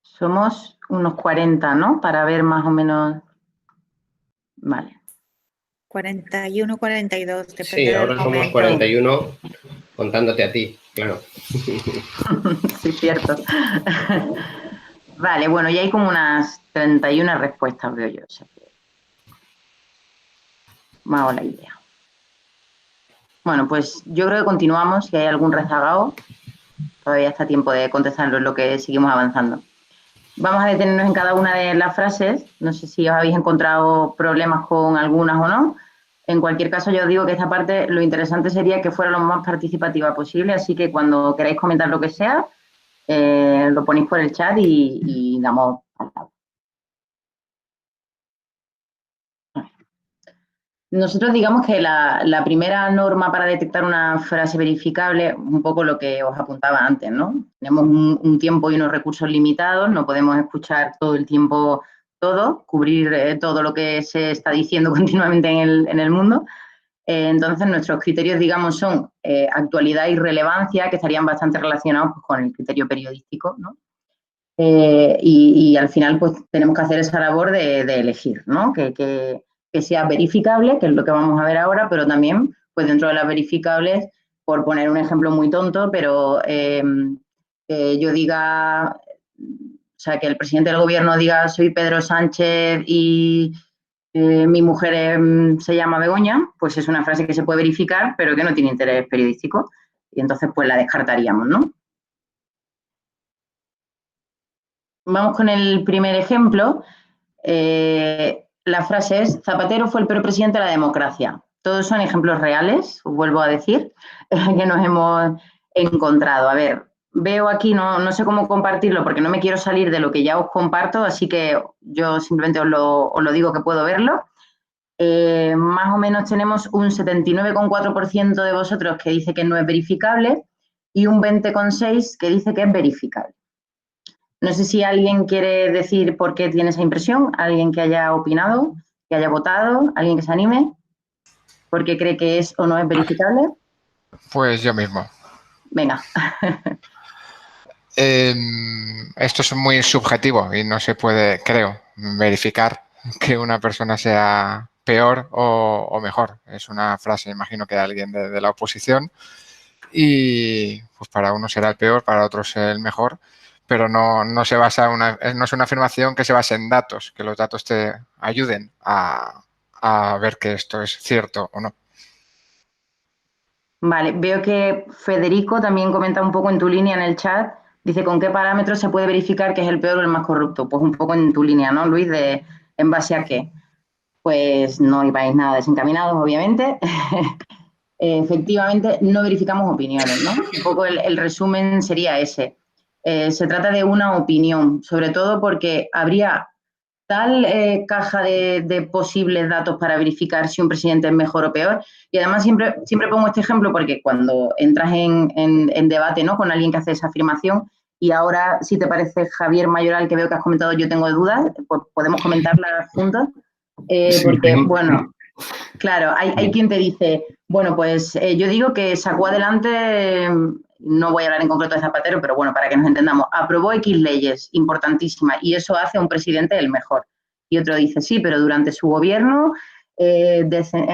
Somos unos 40, ¿no? Para ver más o menos. Vale. 41, 42, depende Sí, del ahora somos momento. 41 contándote a ti, claro. Sí, cierto. Vale, bueno, y hay como unas 31 respuestas, veo yo. O sea que me hago la idea. Bueno, pues yo creo que continuamos. Si hay algún rezagado, todavía está tiempo de contestarlo, en lo que seguimos avanzando. Vamos a detenernos en cada una de las frases. No sé si os habéis encontrado problemas con algunas o no. En cualquier caso, yo os digo que esta parte lo interesante sería que fuera lo más participativa posible, así que cuando queráis comentar lo que sea, lo ponéis por el chat y damos palabra. Nosotros digamos que la primera norma para detectar una frase verificable, un poco lo que os apuntaba antes, ¿no? Tenemos un tiempo y unos recursos limitados, no podemos escuchar todo el tiempo todo, cubrir todo lo que se está diciendo continuamente en el mundo. Entonces, nuestros criterios, digamos, son actualidad y relevancia, que estarían bastante relacionados pues, con el criterio periodístico, ¿no? Y al final, pues, tenemos que hacer esa labor de elegir, ¿no? Que sea verificable, que es lo que vamos a ver ahora, pero también, pues, dentro de las verificables, por poner un ejemplo muy tonto, pero que yo diga, o sea, que el presidente del gobierno diga soy Pedro Sánchez y mi mujer se llama Begoña, pues es una frase que se puede verificar, pero que no tiene interés periodístico. Y entonces, pues la descartaríamos, ¿no? Vamos con el primer ejemplo. La frase es, Zapatero fue el peor presidente de la democracia. Todos son ejemplos reales, os vuelvo a decir, que nos hemos encontrado. A ver, veo aquí, no sé cómo compartirlo porque no me quiero salir de lo que ya os comparto, así que yo simplemente os lo digo que puedo verlo. Más o menos tenemos un 79,4% de vosotros que dice que no es verificable y un 20,6% que dice que es verificable. No sé si alguien quiere decir por qué tiene esa impresión, alguien que haya opinado, que haya votado, alguien que se anime, por qué cree que es o no es verificable. Pues yo mismo. Venga. Esto es muy subjetivo y no se puede, creo, verificar que una persona sea peor o mejor. Es una frase, imagino, que de alguien de la oposición y pues para uno será el peor, para otros el mejor, pero no se basa no es una afirmación que se base en datos, que los datos te ayuden a ver que esto es cierto o no. Vale, veo que Federico también comenta un poco en tu línea en el chat. Dice, ¿con qué parámetros se puede verificar que es el peor o el más corrupto? Pues un poco en tu línea, ¿no, Luis? ¿En base a qué? Pues no ibais nada desencaminados, obviamente. Efectivamente, no verificamos opiniones, ¿no? Un poco el resumen sería ese. Se trata de una opinión, sobre todo porque habría tal caja de posibles datos para verificar si un presidente es mejor o peor. Y además siempre pongo este ejemplo porque cuando entras en debate, ¿no?, con alguien que hace esa afirmación, y ahora, si te parece, Javier Mayoral, que veo que has comentado, yo tengo dudas, pues podemos comentarlas juntos. Porque, bueno, claro, hay quien te dice, bueno, pues yo digo que sacó adelante, no voy a hablar en concreto de Zapatero, pero bueno, para que nos entendamos, aprobó X leyes importantísimas y eso hace a un presidente el mejor. Y otro dice, sí, pero durante su gobierno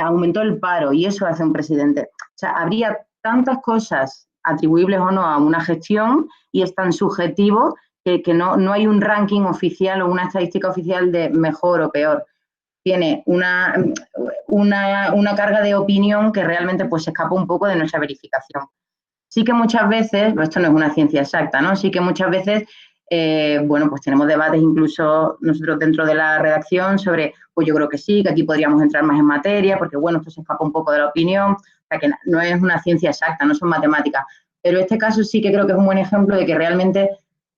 aumentó el paro y eso hace a un presidente. O sea, habría tantas cosas atribuibles o no a una gestión y es tan subjetivo que no hay un ranking oficial o una estadística oficial de mejor o peor. Tiene una carga de opinión que realmente pues escapa un poco de nuestra verificación. Sí que muchas veces, esto no es una ciencia exacta, ¿no? Sí que muchas veces, bueno, pues tenemos debates incluso nosotros dentro de la redacción sobre, pues yo creo que sí, que aquí podríamos entrar más en materia, porque bueno, esto se escapa un poco de la opinión, o sea que no es una ciencia exacta, no son matemáticas. Pero este caso sí que creo que es un buen ejemplo de que realmente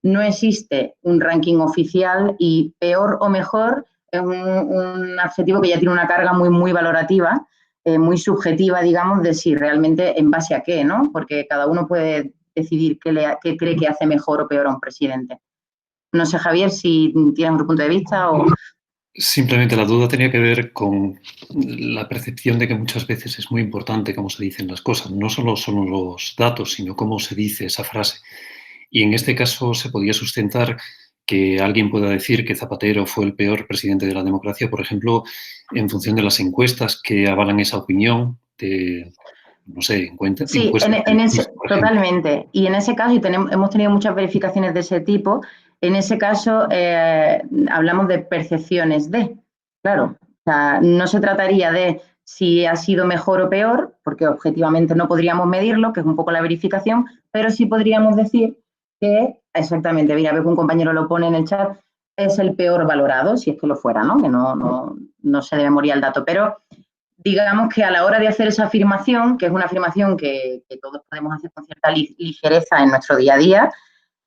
no existe un ranking oficial y peor o mejor es un adjetivo que ya tiene una carga muy, muy valorativa, muy subjetiva, digamos, de si realmente en base a qué, ¿no? Porque cada uno puede decidir qué cree que hace mejor o peor a un presidente. No sé, Javier, si tienes otro punto de vista o... Simplemente la duda tenía que ver con la percepción de que muchas veces es muy importante cómo se dicen las cosas. No solo son los datos, sino cómo se dice esa frase. Y en este caso se podía sustentar que alguien pueda decir que Zapatero fue el peor presidente de la democracia, por ejemplo, en función de las encuestas que avalan esa opinión, no sé, encuestas. Sí, totalmente. Y en ese caso, y hemos tenido muchas verificaciones de ese tipo, en ese caso hablamos de percepciones de, claro, o sea, no se trataría de si ha sido mejor o peor, porque objetivamente no podríamos medirlo, que es un poco la verificación, pero sí podríamos decir que, exactamente, mira, veo que un compañero lo pone en el chat, es el peor valorado, si es que lo fuera, ¿no? Que no sé de memoria el dato, pero digamos que a la hora de hacer esa afirmación, que es una afirmación que todos podemos hacer con cierta ligereza en nuestro día a día,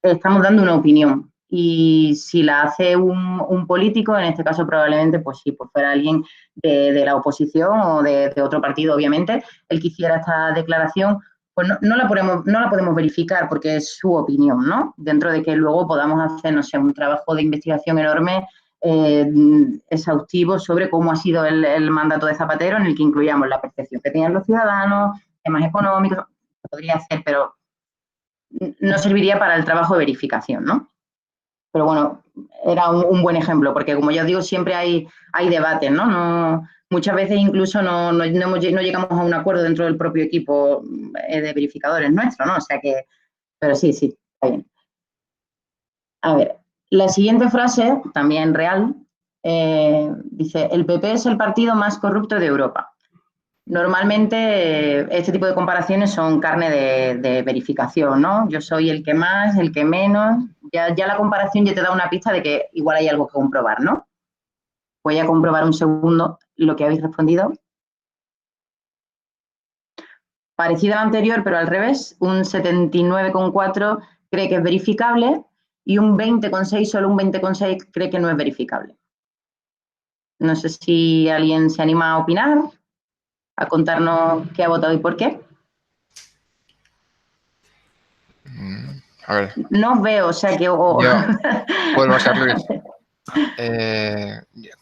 estamos dando una opinión. Y si la hace un político, en este caso probablemente, pues sí, pues fuera alguien de la oposición o de otro partido, obviamente, el que hiciera esta declaración, pues no la podemos verificar porque es su opinión, ¿no? Dentro de que luego podamos hacer, no sé, un trabajo de investigación enorme, exhaustivo sobre cómo ha sido el mandato de Zapatero, en el que incluyamos la percepción que tenían los ciudadanos, temas económicos, se podría hacer, pero no serviría para el trabajo de verificación, ¿no? Pero bueno, era un buen ejemplo, porque como ya os digo, siempre hay debates, ¿no? Muchas veces incluso no llegamos a un acuerdo dentro del propio equipo de verificadores nuestro, ¿no? O sea que, pero sí, está bien. A ver, la siguiente frase, también real, dice, el PP es el partido más corrupto de Europa. Normalmente este tipo de comparaciones son carne de verificación, ¿no? Yo soy el que más, el que menos. Ya la comparación ya te da una pista de que igual hay algo que comprobar, ¿no? Voy a comprobar un segundo lo que habéis respondido. Parecido al anterior, pero al revés. Un 79,4 cree que es verificable y un 20,6, solo un 20,6 cree que no es verificable. No sé si alguien se anima a opinar, a contarnos qué ha votado y por qué. A ver. No os veo, o sea que... Yo vuelvo a ser Luis.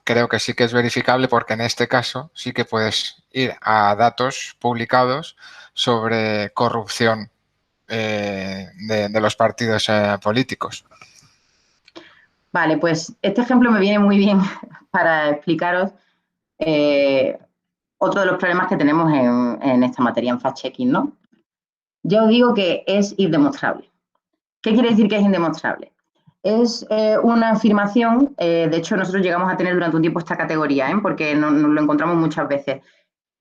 Creo que sí que es verificable porque en este caso sí que puedes ir a datos publicados sobre corrupción de los partidos políticos. Vale, pues este ejemplo me viene muy bien para explicaros otro de los problemas que tenemos en esta materia, en fact-checking, ¿no? Yo os digo que es indemostrable. ¿Qué quiere decir que es indemostrable? Es una afirmación, de hecho nosotros llegamos a tener durante un tiempo esta categoría, porque nos lo encontramos muchas veces.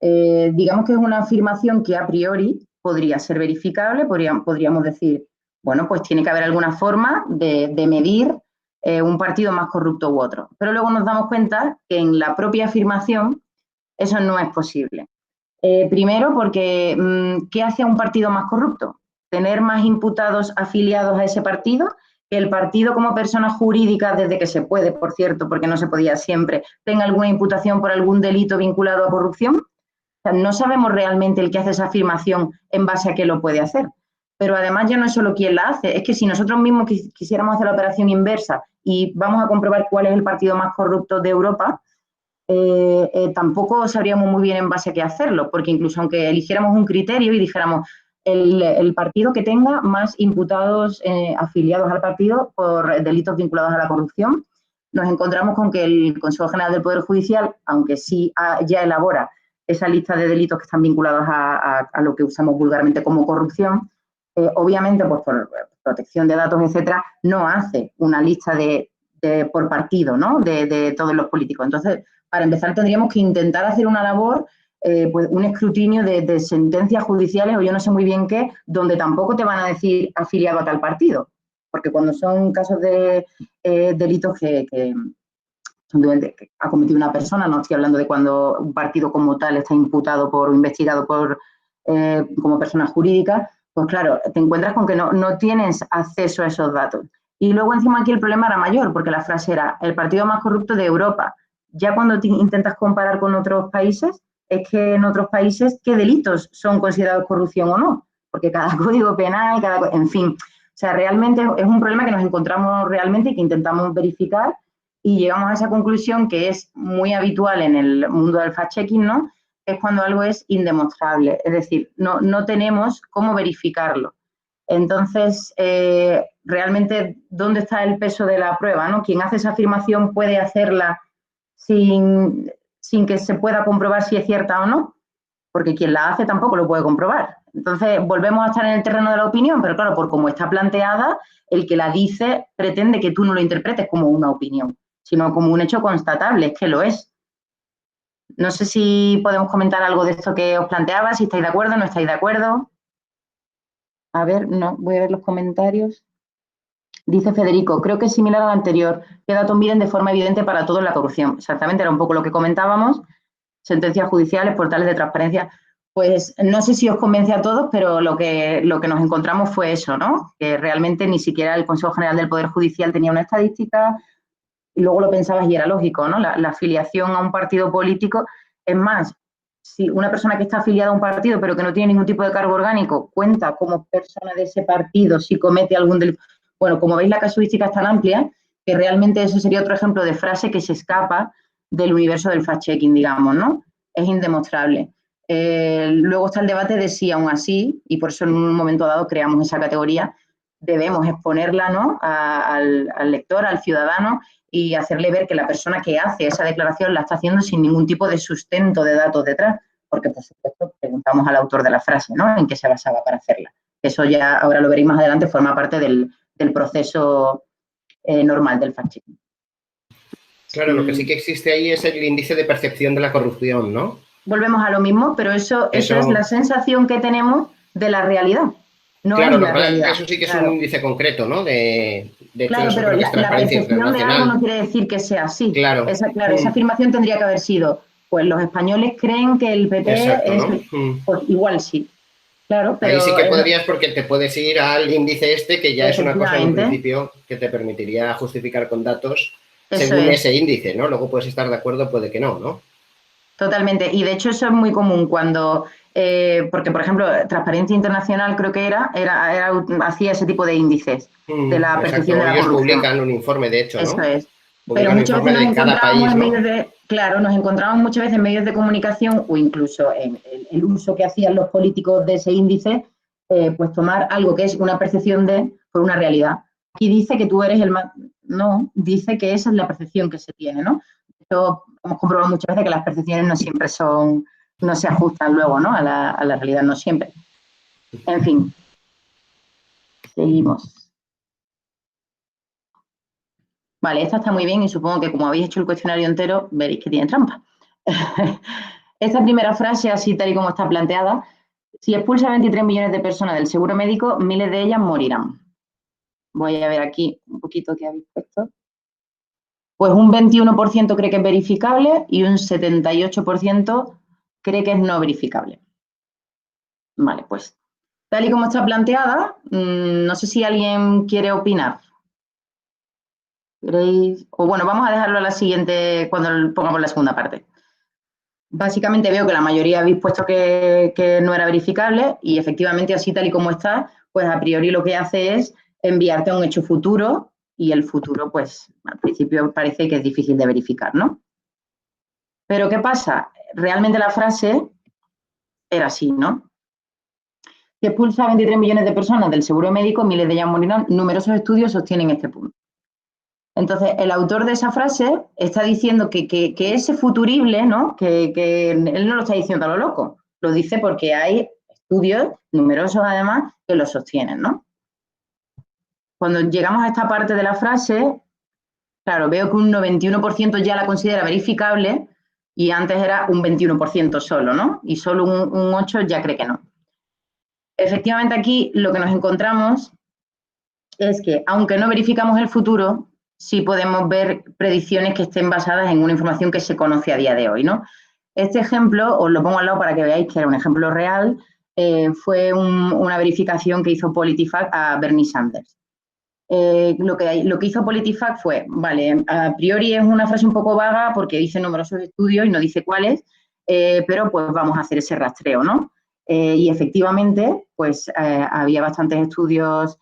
Digamos que es una afirmación que a priori podría ser verificable, podríamos decir, bueno, pues tiene que haber alguna forma de medir un partido más corrupto u otro. Pero luego nos damos cuenta que en la propia afirmación eso no es posible. Primero porque, ¿qué hace a un partido más corrupto? Tener más imputados afiliados a ese partido, que el partido como persona jurídica, desde que se puede, por cierto, porque no se podía siempre, tenga alguna imputación por algún delito vinculado a corrupción. O sea, no sabemos realmente el que hace esa afirmación en base a qué lo puede hacer. Pero además ya no es solo quién la hace, es que si nosotros mismos quisiéramos hacer la operación inversa y vamos a comprobar cuál es el partido más corrupto de Europa, tampoco sabríamos muy bien en base a qué hacerlo, porque incluso aunque eligiéramos un criterio y dijéramos el partido que tenga más imputados afiliados al partido por delitos vinculados a la corrupción, nos encontramos con que el Consejo General del Poder Judicial, aunque sí ya elabora esa lista de delitos que están vinculados a lo que usamos vulgarmente como corrupción, obviamente, pues por protección de datos, etcétera, no hace una lista por partido, ¿no? de todos los políticos. Entonces, para empezar, tendríamos que intentar hacer una labor, pues un escrutinio de sentencias judiciales o yo no sé muy bien qué, donde tampoco te van a decir afiliado a tal partido. Porque cuando son casos de delitos que ha cometido una persona, no estoy hablando de cuando un partido como tal está imputado o investigado como persona jurídica, pues claro, te encuentras con que no tienes acceso a esos datos. Y luego encima aquí el problema era mayor, porque la frase era el partido más corrupto de Europa. Ya cuando intentas comparar con otros países, es que en otros países, ¿qué delitos son considerados corrupción o no? Porque cada código penal, en fin, o sea, realmente es un problema que nos encontramos realmente y que intentamos verificar y llegamos a esa conclusión que es muy habitual en el mundo del fact-checking, ¿no? Es cuando algo es indemostrable, es decir, no tenemos cómo verificarlo. Entonces, realmente, ¿dónde está el peso de la prueba, ¿no? Quien hace esa afirmación puede hacerla sin que se pueda comprobar si es cierta o no, porque quien la hace tampoco lo puede comprobar. Entonces, volvemos a estar en el terreno de la opinión, pero claro, por cómo está planteada, el que la dice pretende que tú no lo interpretes como una opinión, sino como un hecho constatable, es que lo es. No sé si podemos comentar algo de esto que os planteaba, si estáis de acuerdo o no estáis de acuerdo. A ver, no, voy a ver los comentarios. Dice Federico, creo que es similar al anterior, que datos miden de forma evidente para todos la corrupción. Exactamente, era un poco lo que comentábamos. Sentencias judiciales, portales de transparencia. Pues no sé si os convence a todos, pero lo que nos encontramos fue eso, ¿no? Que realmente ni siquiera el Consejo General del Poder Judicial tenía una estadística y luego lo pensabas y era lógico, ¿no? La afiliación a un partido político. Es más, si una persona que está afiliada a un partido pero que no tiene ningún tipo de cargo orgánico cuenta como persona de ese partido si comete algún delito. Bueno, como veis, la casuística es tan amplia que realmente eso sería otro ejemplo de frase que se escapa del universo del fact-checking, digamos, ¿no? Es indemostrable. Luego está el debate de si aún así, y por eso en un momento dado creamos esa categoría, debemos exponerla, ¿no? al lector, al ciudadano, y hacerle ver que la persona que hace esa declaración la está haciendo sin ningún tipo de sustento de datos detrás, porque por supuesto preguntamos al autor de la frase, ¿no? En qué se basaba para hacerla. Eso ya, ahora lo veréis más adelante, forma parte del proceso normal del fact-checking. Claro, lo que sí que existe ahí es el índice de percepción de la corrupción, ¿no? Volvemos a lo mismo, pero eso es la sensación que tenemos de la realidad. No claro, es la realidad. Eso sí que es un índice concreto, ¿no? De claro, pero la percepción de algo no quiere decir que sea así. Claro. Esa afirmación tendría que haber sido, pues los españoles creen que el PP exacto, es... ¿no? Pues igual sí. Claro, pero... Ahí sí que podrías, porque te puedes ir al índice que ya es una cosa en un principio que te permitiría justificar con datos según ese índice, ¿no? Luego puedes estar de acuerdo, puede que no, ¿no? Totalmente. Y de hecho eso es muy común cuando... porque, por ejemplo, Transparencia Internacional creo que hacía ese tipo de índices de la percepción de la corrupción. Ellos publican un informe, de hecho, ¿no? Eso es. Publican pero muchas veces nos encontramos en medios de... Claro, nos encontramos muchas veces en medios de comunicación o incluso en el uso que hacían los políticos de ese índice, pues tomar algo que es una percepción por una realidad. Y dice que tú eres el más... No, dice que esa es la percepción que se tiene, ¿no? Esto hemos comprobado muchas veces que las percepciones no siempre no se ajustan luego, ¿no? A la realidad, no siempre. En fin. Seguimos. Vale, esta está muy bien y supongo que como habéis hecho el cuestionario entero, veréis que tiene trampa. Esta primera frase, así tal y como está planteada, si expulsa a 23 millones de personas del seguro médico, miles de ellas morirán. Voy a ver aquí un poquito qué habéis puesto. Pues un 21% cree que es verificable y un 78% cree que es no verificable. Vale, pues tal y como está planteada, no sé si alguien quiere opinar. ¿Queréis? O bueno, vamos a dejarlo a la siguiente, cuando pongamos la segunda parte. Básicamente veo que la mayoría habéis puesto que no era verificable y efectivamente así tal y como está, pues a priori lo que hace es enviarte a un hecho futuro y el futuro, pues al principio parece que es difícil de verificar, ¿no? Pero ¿qué pasa? Realmente la frase era así, ¿no? Si expulsa a 23 millones de personas del seguro médico, miles de ellas morirán. Numerosos estudios sostienen este punto. Entonces, el autor de esa frase está diciendo que ese futurible, ¿no? Que él no lo está diciendo a lo loco, lo dice porque hay estudios, numerosos además, que lo sostienen, ¿no? Cuando llegamos a esta parte de la frase, claro, veo que un 91% ya la considera verificable y antes era un 21% solo, ¿no? Y solo un 8% ya cree que no. Efectivamente, aquí lo que nos encontramos es que, aunque no verificamos el futuro, sí podemos ver predicciones que estén basadas en una información que se conoce a día de hoy, ¿no? Este ejemplo, os lo pongo al lado para que veáis que era un ejemplo real, fue una verificación que hizo PolitiFact a Bernie Sanders. Lo que hizo PolitiFact fue, vale, a priori es una frase un poco vaga porque dice numerosos estudios y no dice cuáles, pero pues vamos a hacer ese rastreo, ¿no? Y efectivamente, pues había bastantes estudios,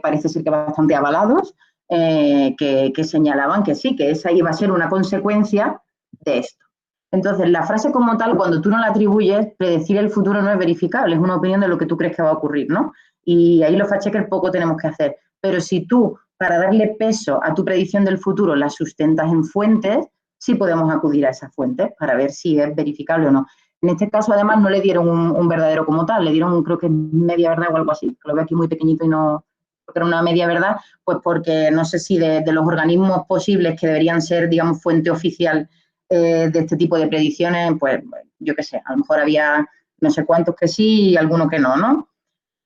parece ser que bastante avalados, que señalaban que sí, que esa iba a ser una consecuencia de esto. Entonces, la frase como tal, cuando tú no la atribuyes, predecir el futuro no es verificable, es una opinión de lo que tú crees que va a ocurrir, ¿no? Y ahí los fact-checkers poco tenemos que hacer. Pero si tú, para darle peso a tu predicción del futuro, la sustentas en fuentes, sí podemos acudir a esas fuentes para ver si es verificable o no. En este caso, además, no le dieron un verdadero como tal, le dieron, creo que media verdad o algo así. Lo veo aquí muy pequeñito y no... Porque era una media verdad, pues porque no sé si de los organismos posibles que deberían ser, digamos, fuente oficial de este tipo de predicciones, pues yo qué sé, a lo mejor había no sé cuántos que sí y algunos que no, ¿no?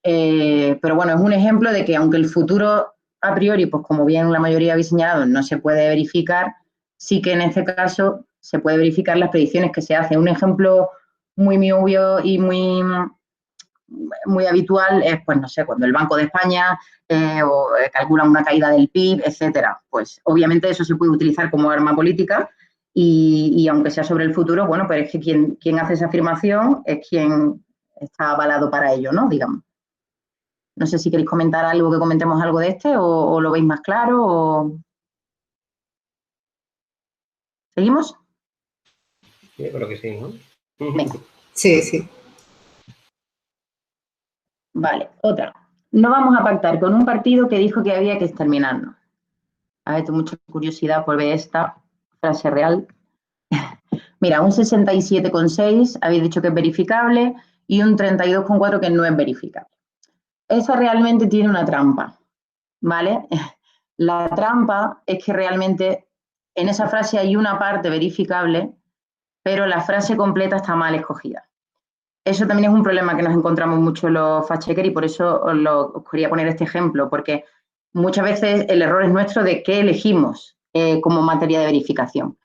Pero bueno, es un ejemplo de que aunque el futuro a priori, pues como bien la mayoría habéis señalado, no se puede verificar, sí que en este caso se puede verificar las predicciones que se hacen. Un ejemplo muy obvio y muy habitual es, pues no sé, cuando el Banco de España calcula una caída del PIB, etcétera. Pues obviamente eso se puede utilizar como arma política y aunque sea sobre el futuro, bueno, pero es que quien hace esa afirmación es quien está avalado para ello, ¿no? Digamos. No sé si queréis comentar algo, que comentemos algo de este o lo veis más claro o... ¿Seguimos? Sí, creo que sí, ¿no? Venga. Sí, sí. Vale, otra. No vamos a pactar con un partido que dijo que había que exterminarnos. A ver, tengo mucha curiosidad por ver esta frase real. Mira, un 67,6 habéis dicho que es verificable y un 32,4 que no es verificable. Esa realmente tiene una trampa, ¿vale? La trampa es que realmente en esa frase hay una parte verificable, pero la frase completa está mal escogida. Eso también es un problema que nos encontramos mucho en los fact-checkers y por eso os quería poner este ejemplo, porque muchas veces el error es nuestro de qué elegimos como materia de verificación.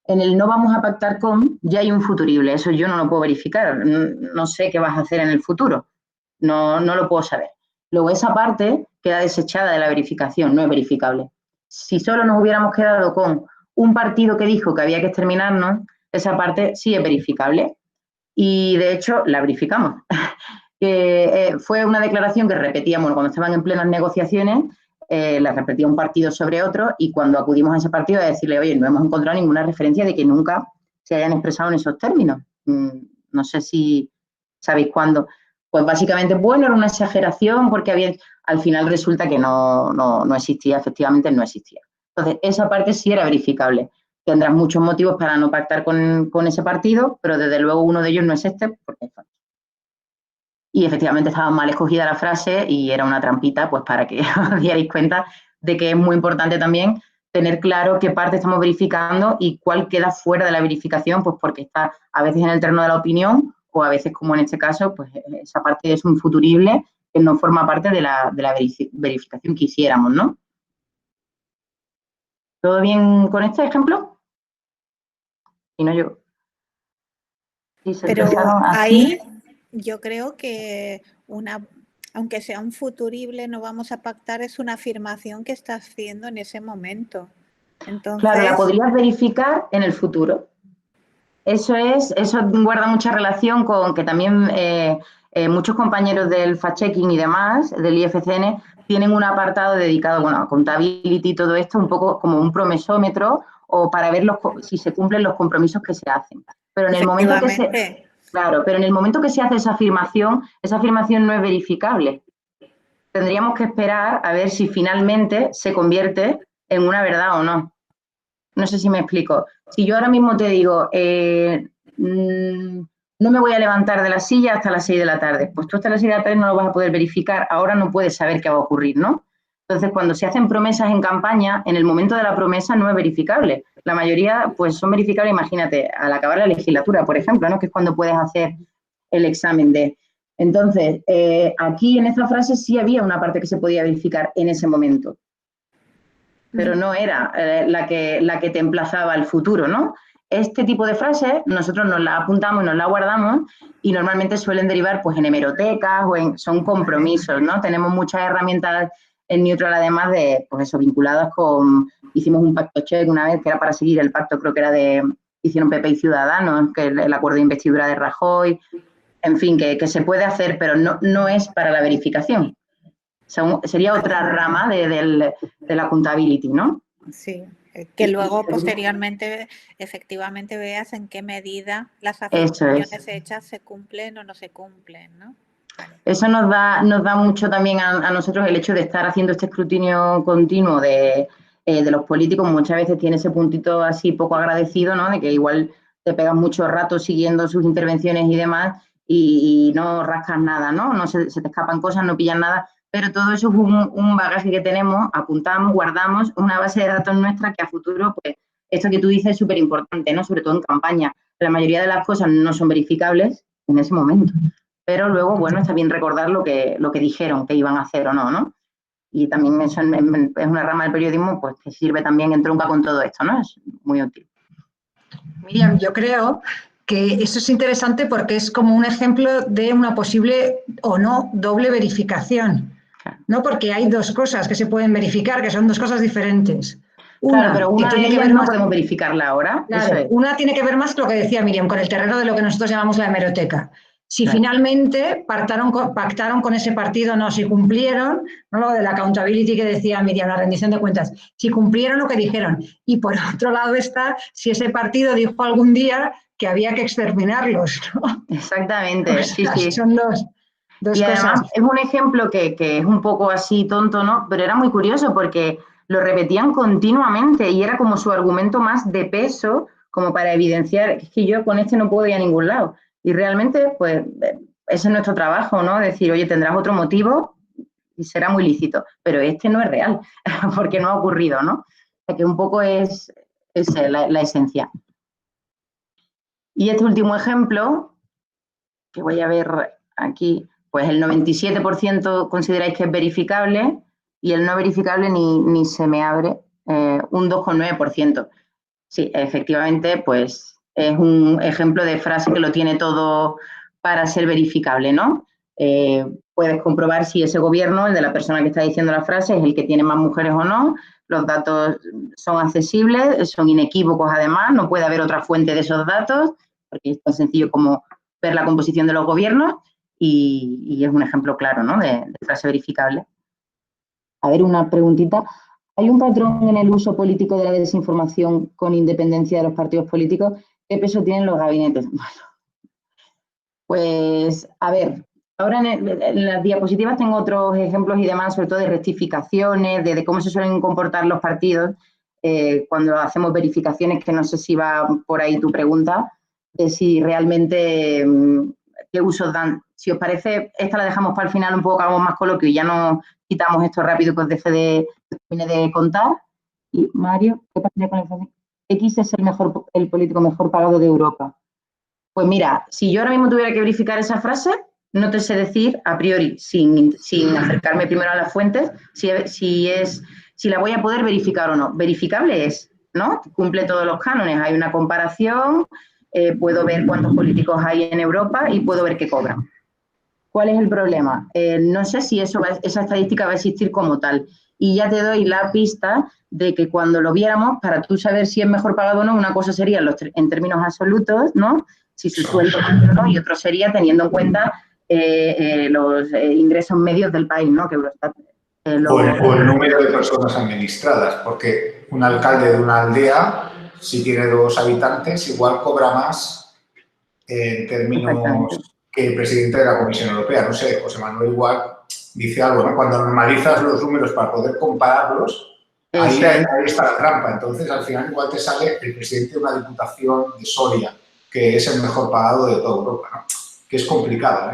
En el no vamos a pactar con, ya hay un futurible, eso yo no lo puedo verificar, no sé qué vas a hacer en el futuro, no lo puedo saber. Luego esa parte queda desechada de la verificación, no es verificable. Si solo nos hubiéramos quedado con un partido que dijo que había que exterminarnos, esa parte sí es verificable y de hecho la verificamos. Fue una declaración que repetíamos cuando estaban en plenas negociaciones, la repetía un partido sobre otro y cuando acudimos a ese partido a decirle, oye, no hemos encontrado ninguna referencia de que nunca se hayan expresado en esos términos. No sé si sabéis cuándo. Pues básicamente, bueno, era una exageración porque al final resulta que no existía, efectivamente no existía. Entonces, esa parte sí era verificable. Tendrás muchos motivos para no pactar con ese partido, pero desde luego uno de ellos no es este, porque es falso. Y efectivamente estaba mal escogida la frase y era una trampita, pues para que os dierais cuenta de que es muy importante también tener claro qué parte estamos verificando y cuál queda fuera de la verificación, pues porque está a veces en el terreno de la opinión o a veces, como en este caso, pues esa parte es un futurible que no forma parte de la verificación que hiciéramos, ¿no? ¿Todo bien con este ejemplo? Y no yo. Pero ahí yo creo que aunque sea un futurible, no vamos a pactar, es una afirmación que estás haciendo en ese momento. Entonces, claro, la podrías verificar en el futuro. Eso guarda mucha relación con que también muchos compañeros del fact-checking y demás, del IFCN, tienen un apartado dedicado, bueno, a contability y todo esto, un poco como un promesómetro o para ver si se cumplen los compromisos que se hacen. Pero en el momento que se hace esa afirmación no es verificable. Tendríamos que esperar a ver si finalmente se convierte en una verdad o no. No sé si me explico. Si yo ahora mismo te digo, no me voy a levantar de la silla hasta las 6 de la tarde. Pues tú hasta las 6 de la tarde no lo vas a poder verificar, ahora no puedes saber qué va a ocurrir, ¿no? Entonces, cuando se hacen promesas en campaña, en el momento de la promesa no es verificable. La mayoría, pues, son verificables, imagínate, al acabar la legislatura, por ejemplo, ¿no? Que es cuando puedes hacer el examen de... Entonces, aquí en esta frase sí había una parte que se podía verificar en ese momento, pero no era la que te emplazaba al futuro, ¿no? Este tipo de frases nosotros nos las apuntamos y nos las guardamos y normalmente suelen derivar pues en hemerotecas o son compromisos, ¿no? Tenemos muchas herramientas en Neutral, además de, pues eso, vinculadas con... Hicimos un pacto check una vez que era para seguir el pacto, creo que era hicieron PP y Ciudadanos, que el acuerdo de investidura de Rajoy, en fin, que se puede hacer, pero no es para la verificación. Sería otra rama de la accountability, ¿no? Sí, que luego posteriormente efectivamente veas en qué medida las afirmaciones hechas se cumplen o no se cumplen, ¿no? Eso nos da mucho también a nosotros el hecho de estar haciendo este escrutinio continuo de los políticos. Muchas veces tiene ese puntito así poco agradecido, ¿no? De que igual te pegas mucho rato siguiendo sus intervenciones y demás y no rascas nada, ¿no? No se te escapan cosas, no pillan nada, pero todo eso es un bagaje que tenemos, apuntamos, guardamos, una base de datos nuestra que a futuro, pues, esto que tú dices es súper importante, ¿no? Sobre todo en campaña. La mayoría de las cosas no son verificables en ese momento. Pero luego, bueno, está bien recordar lo que dijeron que iban a hacer o no, ¿no? Y también eso es una rama del periodismo pues que sirve también, entronca con todo esto, ¿no? Es muy útil. Miriam, yo creo que eso es interesante porque es como un ejemplo de una posible o no doble verificación, ¿no? Porque hay dos cosas que se pueden verificar, que son dos cosas diferentes. Claro, pero una tiene que ver no podemos verificarla ahora. Claro, una tiene que ver más con lo que decía Miriam, con el terreno de lo que nosotros llamamos la hemeroteca. Si finalmente pactaron con ese partido, no, si cumplieron, ¿no? Lo de la accountability que decía Miriam, la rendición de cuentas, si cumplieron lo que dijeron. Y por otro lado está si ese partido dijo algún día que había que exterminarlos, ¿no? Exactamente, o sea, sí. Son dos y además cosas. Es un ejemplo que es un poco así tonto, ¿no? Pero era muy curioso porque lo repetían continuamente y era como su argumento más de peso, como para evidenciar que yo con este no puedo ir a ningún lado. Y realmente, pues, ese es nuestro trabajo, ¿no? Decir, oye, tendrás otro motivo y será muy lícito, pero este no es real, porque no ha ocurrido, ¿no? O sea, que un poco es la esencia. Y este último ejemplo, que voy a ver aquí, pues el 97% consideráis que es verificable y el no verificable ni se me abre, un 2,9%. Sí, efectivamente, pues es un ejemplo de frase que lo tiene todo para ser verificable, ¿no? Puedes comprobar si ese gobierno, el de la persona que está diciendo la frase, es el que tiene más mujeres o no, los datos son accesibles, son inequívocos además, no puede haber otra fuente de esos datos, porque es tan sencillo como ver la composición de los gobiernos y es un ejemplo claro, ¿no? de frase verificable. A ver, una preguntita. ¿Hay un patrón en el uso político de la desinformación con independencia de los partidos políticos? ¿Qué peso tienen los gabinetes? Bueno, pues, a ver, ahora en las diapositivas tengo otros ejemplos y demás, sobre todo de rectificaciones, de cómo se suelen comportar los partidos cuando hacemos verificaciones, que no sé si va por ahí tu pregunta, de si realmente qué usos dan. Si os parece, esta la dejamos para el final un poco, que hagamos más coloquio y ya no quitamos esto rápido que os deje de contar. Y Mario, ¿qué pasaría con el francés? X es el político mejor pagado de Europa. Pues mira, si yo ahora mismo tuviera que verificar esa frase, no te sé decir a priori, sin acercarme primero a las fuentes, si la voy a poder verificar o no. Verificable es, ¿no? Cumple todos los cánones, hay una comparación, puedo ver cuántos políticos hay en Europa y puedo ver qué cobran. ¿Cuál es el problema? No sé si esa estadística va a existir como tal. Y ya te doy la pista de que cuando lo viéramos, para tú saber si es mejor pagado o no, una cosa sería en términos absolutos, ¿no? Si su sueldo o no, y otro sería teniendo en cuenta los ingresos medios del país, ¿no? Que Eurostat, o el número de personas administradas, porque un alcalde de una aldea, si tiene 2 habitantes, igual cobra más en términos que el presidente de la Comisión Europea. No sé, José Manuel igual dice algo, ¿no? Cuando normalizas los números para poder compararlos, ahí está la trampa. Entonces, al final igual te sale el presidente de una diputación de Soria que es el mejor pagado de toda Europa, ¿no? Que es complicado,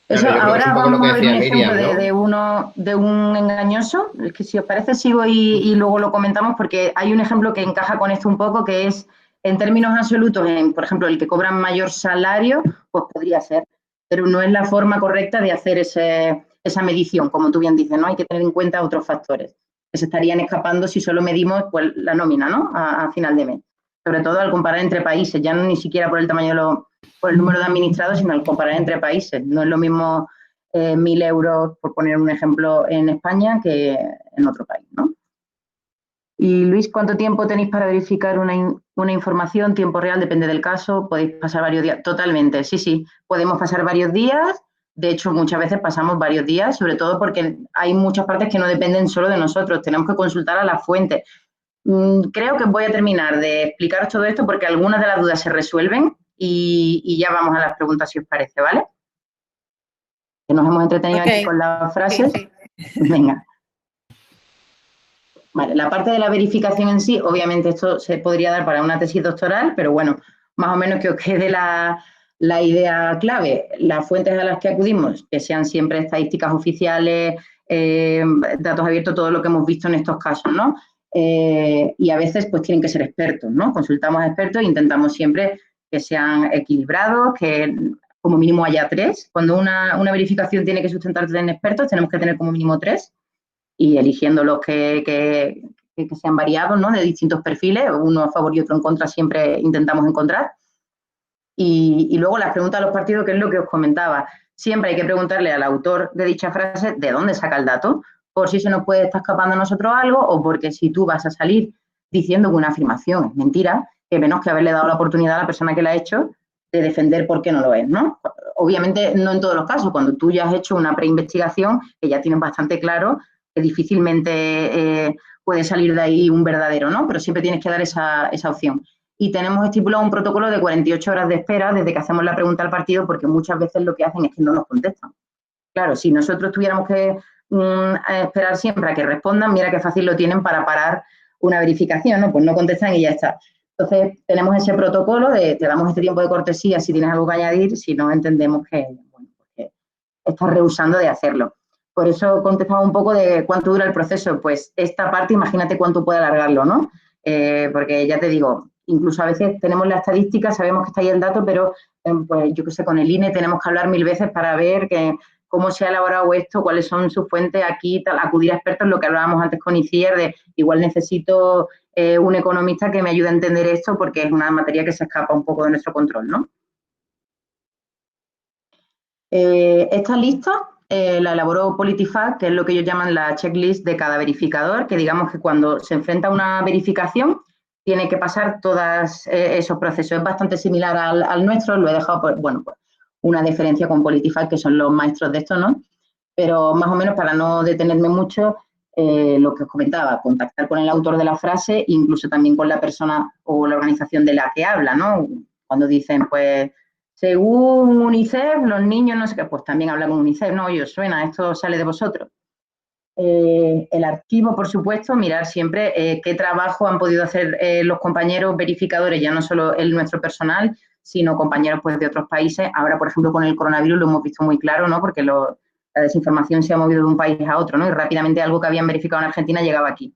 Eso, ahora vamos a ver un ejemplo Miriam, de un engañoso. Es que si os parece sigo y luego lo comentamos, porque hay un ejemplo que encaja con esto un poco, que es en términos absolutos, por ejemplo, el que cobra mayor salario, pues podría ser, pero no es la forma correcta de hacer esa medición, como tú bien dices, ¿no? Hay que tener en cuenta otros factores que se estarían escapando si solo medimos pues, la nómina, ¿no? A final de mes. Sobre todo al comparar entre países, ya no ni siquiera por el tamaño por el número de administrados, sino al comparar entre países. No es lo mismo 1.000 euros, por poner un ejemplo, en España que en otro país, ¿no? Y Luis, ¿cuánto tiempo tenéis para verificar una información? Tiempo real, depende del caso. ¿Podéis pasar varios días? Totalmente, sí. Podemos pasar varios días. De hecho, muchas veces pasamos varios días, sobre todo porque hay muchas partes que no dependen solo de nosotros. Tenemos que consultar a las fuentes. Creo que voy a terminar de explicaros todo esto porque algunas de las dudas se resuelven y ya vamos a las preguntas, si os parece, ¿vale? Que nos hemos entretenido aquí con las frases. Sí. Venga. Vale, la parte de la verificación en sí, obviamente esto se podría dar para una tesis doctoral, pero bueno, más o menos que os quede la idea clave. Las fuentes a las que acudimos, que sean siempre estadísticas oficiales, datos abiertos, todo lo que hemos visto en estos casos, ¿no? Y a veces pues tienen que ser expertos, ¿no? Consultamos a expertos e intentamos siempre que sean equilibrados, que como mínimo haya 3. Cuando una verificación tiene que sustentarse en expertos, tenemos que tener como mínimo 3 y eligiendo los que sean variados, ¿no? De distintos perfiles, uno a favor y otro en contra, siempre intentamos encontrar. Y luego las preguntas a los partidos, que es lo que os comentaba. Siempre hay que preguntarle al autor de dicha frase de dónde saca el dato, por si se nos puede estar escapando a nosotros algo o porque si tú vas a salir diciendo que una afirmación es mentira, que menos que haberle dado la oportunidad a la persona que la ha hecho de defender por qué no lo es, ¿no? Obviamente no en todos los casos, cuando tú ya has hecho una preinvestigación que ya tienes bastante claro que difícilmente puede salir de ahí un verdadero, ¿no? Pero siempre tienes que dar esa opción. Y tenemos estipulado un protocolo de 48 horas de espera desde que hacemos la pregunta al partido, porque muchas veces lo que hacen es que no nos contestan. Claro, si nosotros tuviéramos que esperar siempre a que respondan, mira qué fácil lo tienen para parar una verificación, ¿no? Pues no contestan y ya está. Entonces, tenemos ese protocolo de te damos este tiempo de cortesía si tienes algo que añadir, si no entendemos que, bueno, pues que estás rehusando de hacerlo. Por eso contestaba un poco de cuánto dura el proceso. Pues esta parte, imagínate cuánto puede alargarlo, ¿no? Porque ya te digo, incluso a veces tenemos la estadística, sabemos que está ahí el dato, pero pues yo qué sé, con el INE tenemos que hablar 1000 veces para ver cómo se ha elaborado esto, cuáles son sus fuentes aquí, tal, acudir a expertos, lo que hablábamos antes con Iciar, de igual necesito un economista que me ayude a entender esto porque es una materia que se escapa un poco de nuestro control, ¿no? Esta lista la elaboró PolitiFact, que es lo que ellos llaman la checklist de cada verificador, que digamos que cuando se enfrenta a una verificación tiene que pasar todos esos procesos. Es bastante similar al nuestro, lo he dejado, pues una diferencia con PolitiFact, que son los maestros de esto, ¿no? Pero más o menos, para no detenerme mucho, lo que os comentaba, contactar con el autor de la frase, incluso también con la persona o la organización de la que habla, ¿no? Cuando dicen, pues, según UNICEF, los niños, no sé qué, pues también habla con UNICEF, ¿no? Oye, os suena, esto sale de vosotros. El archivo, por supuesto, mirar siempre qué trabajo han podido hacer los compañeros verificadores, ya no solo nuestro personal, sino compañeros pues, de otros países. Ahora, por ejemplo, con el coronavirus lo hemos visto muy claro, ¿no? Porque la desinformación se ha movido de un país a otro, ¿no? Y rápidamente algo que habían verificado en Argentina llegaba aquí.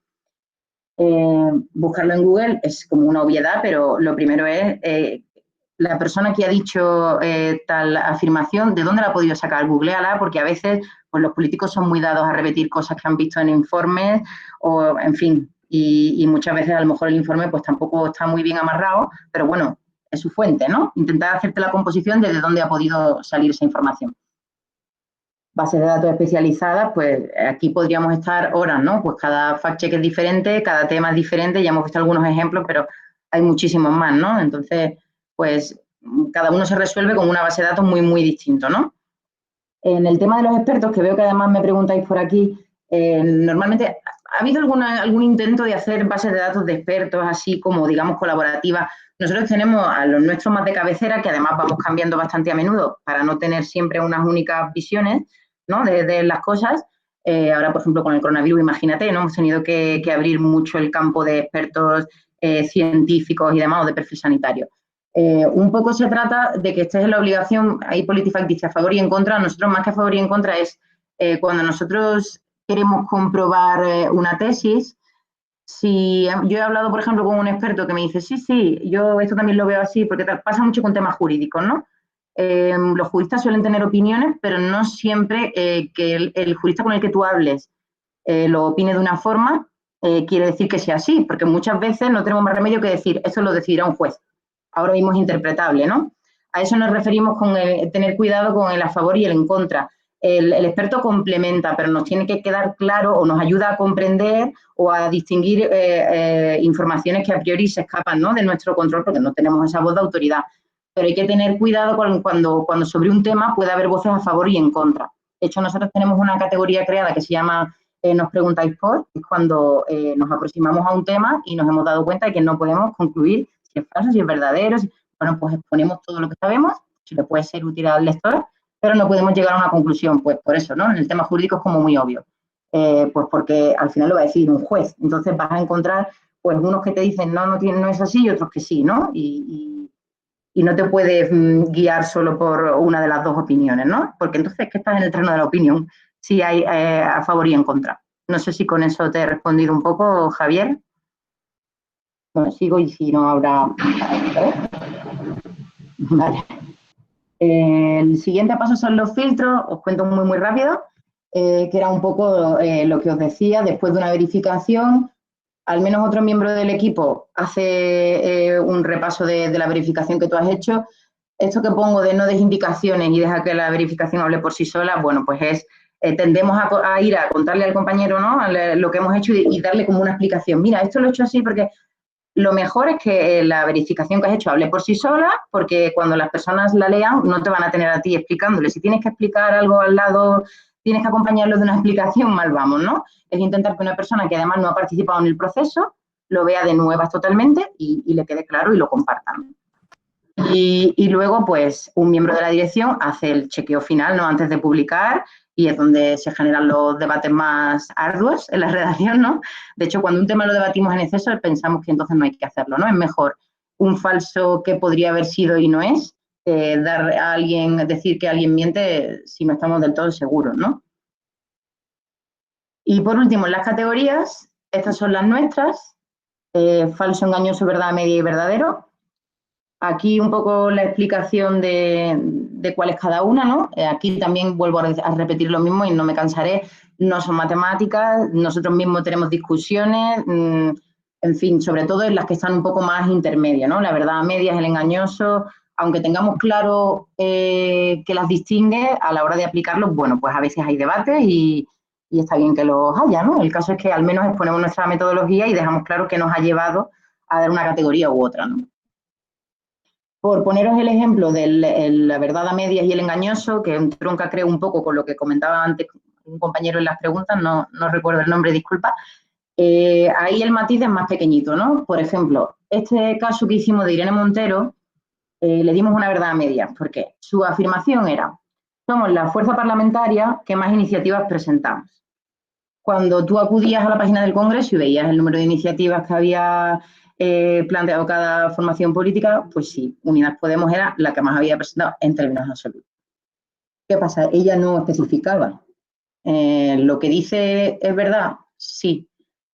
Buscarlo en Google es como una obviedad, pero lo primero es la persona que ha dicho tal afirmación, ¿de dónde la ha podido sacar? Googleala, porque a veces pues, los políticos son muy dados a repetir cosas que han visto en informes o, en fin, y muchas veces a lo mejor el informe pues tampoco está muy bien amarrado, pero bueno, es su fuente, ¿no? Intentar hacerte la composición de dónde ha podido salir esa información. Bases de datos especializadas, pues aquí podríamos estar horas, ¿no? Pues cada fact-check es diferente, cada tema es diferente, ya hemos visto algunos ejemplos, pero hay muchísimos más, ¿no? Entonces, pues cada uno se resuelve con una base de datos muy, muy distinto, ¿no? En el tema de los expertos, que veo que además me preguntáis por aquí, normalmente, ¿ha habido algún intento de hacer bases de datos de expertos así como, digamos, colaborativas? Nosotros tenemos a los nuestros más de cabecera, que además vamos cambiando bastante a menudo para no tener siempre unas únicas visiones, ¿no? de las cosas. Ahora, por ejemplo, con el coronavirus, imagínate, ¿no? Hemos tenido que abrir mucho el campo de expertos científicos y demás, o de perfil sanitario. Un poco se trata de que estés en la obligación, ahí PolitiFact dice a favor y en contra, nosotros más que a favor y en contra es cuando nosotros queremos comprobar una tesis. Si yo he hablado, por ejemplo, con un experto que me dice, sí, yo esto también lo veo así, porque pasa mucho con temas jurídicos, ¿no? Los juristas suelen tener opiniones, pero no siempre que el jurista con el que tú hables lo opine de una forma, quiere decir que sea así, porque muchas veces no tenemos más remedio que decir, eso lo decidirá un juez. Ahora mismo es interpretable, ¿no? A eso nos referimos con tener cuidado con el a favor y el en contra. El experto complementa, pero nos tiene que quedar claro o nos ayuda a comprender o a distinguir informaciones que a priori se escapan, ¿no?, de nuestro control porque no tenemos esa voz de autoridad. Pero hay que tener cuidado cuando sobre un tema puede haber voces a favor y en contra. De hecho, nosotros tenemos una categoría creada que se llama Nos preguntáis por, que es cuando nos aproximamos a un tema y nos hemos dado cuenta de que no podemos concluir si es falso, si es verdadero. Bueno, pues exponemos todo lo que sabemos, si le puede ser útil al lector, pero no podemos llegar a una conclusión, pues por eso, ¿no? En el tema jurídico es como muy obvio, pues porque al final lo va a decidir un juez. Entonces vas a encontrar, pues, unos que te dicen no es así y otros que sí, ¿no? Y no te puedes guiar solo por una de las dos opiniones, ¿no? Porque entonces es que estás en el terreno de la opinión, si hay a favor y en contra. No sé si con eso te he respondido un poco, Javier. Bueno, sigo y si no habrá... Vale. El siguiente paso son los filtros, os cuento muy rápido, que era un poco lo que os decía, después de una verificación, al menos otro miembro del equipo hace un repaso de la verificación que tú has hecho. Esto que pongo de no des indicaciones y deja que la verificación hable por sí sola, bueno, pues es, tendemos a ir a contarle al compañero, ¿no?, lo que hemos hecho y darle como una explicación. Mira, esto lo he hecho así porque... Lo mejor es que la verificación que has hecho hable por sí sola, porque cuando las personas la lean no te van a tener a ti explicándole. Si tienes que explicar algo al lado, tienes que acompañarlo de una explicación, mal vamos, ¿no? Es intentar que una persona que además no ha participado en el proceso lo vea de nuevas totalmente y le quede claro y lo compartan. Y luego, pues, un miembro de la dirección hace el chequeo final, ¿no?, antes de publicar, y es donde se generan los debates más arduos en la redacción, ¿no? De hecho, cuando un tema lo debatimos en exceso, pensamos que entonces no hay que hacerlo, ¿no? Es mejor un falso que podría haber sido y no es, dar a alguien, decir que alguien miente si no estamos del todo seguros, ¿no? Y por último, en las categorías, estas son las nuestras, falso, engañoso, verdad, media y verdadero. Aquí un poco la explicación de cuál es cada una, ¿no? Aquí también vuelvo a repetir lo mismo y no me cansaré. No son matemáticas, nosotros mismos tenemos discusiones, en fin, sobre todo en las que están un poco más intermedias, ¿no? La verdad media es el engañoso, aunque tengamos claro que las distingue, a la hora de aplicarlos, bueno, pues a veces hay debates y está bien que los haya, ¿no? El caso es que al menos exponemos nuestra metodología y dejamos claro qué nos ha llevado a dar una categoría u otra, ¿no? Por poneros el ejemplo de la verdad a medias y el engañoso, que entronca, creo, un poco con lo que comentaba antes un compañero en las preguntas, no recuerdo el nombre, disculpa, ahí el matiz es más pequeñito, ¿no? Por ejemplo, este caso que hicimos de Irene Montero, le dimos una verdad a medias, porque su afirmación era, somos la fuerza parlamentaria que más iniciativas presentamos. Cuando tú acudías a la página del Congreso y veías el número de iniciativas que había planteado cada formación política, pues sí, Unidas Podemos era la que más había presentado en términos absolutos. ¿Qué pasa? Ella no especificaba. Lo que dice es verdad, sí,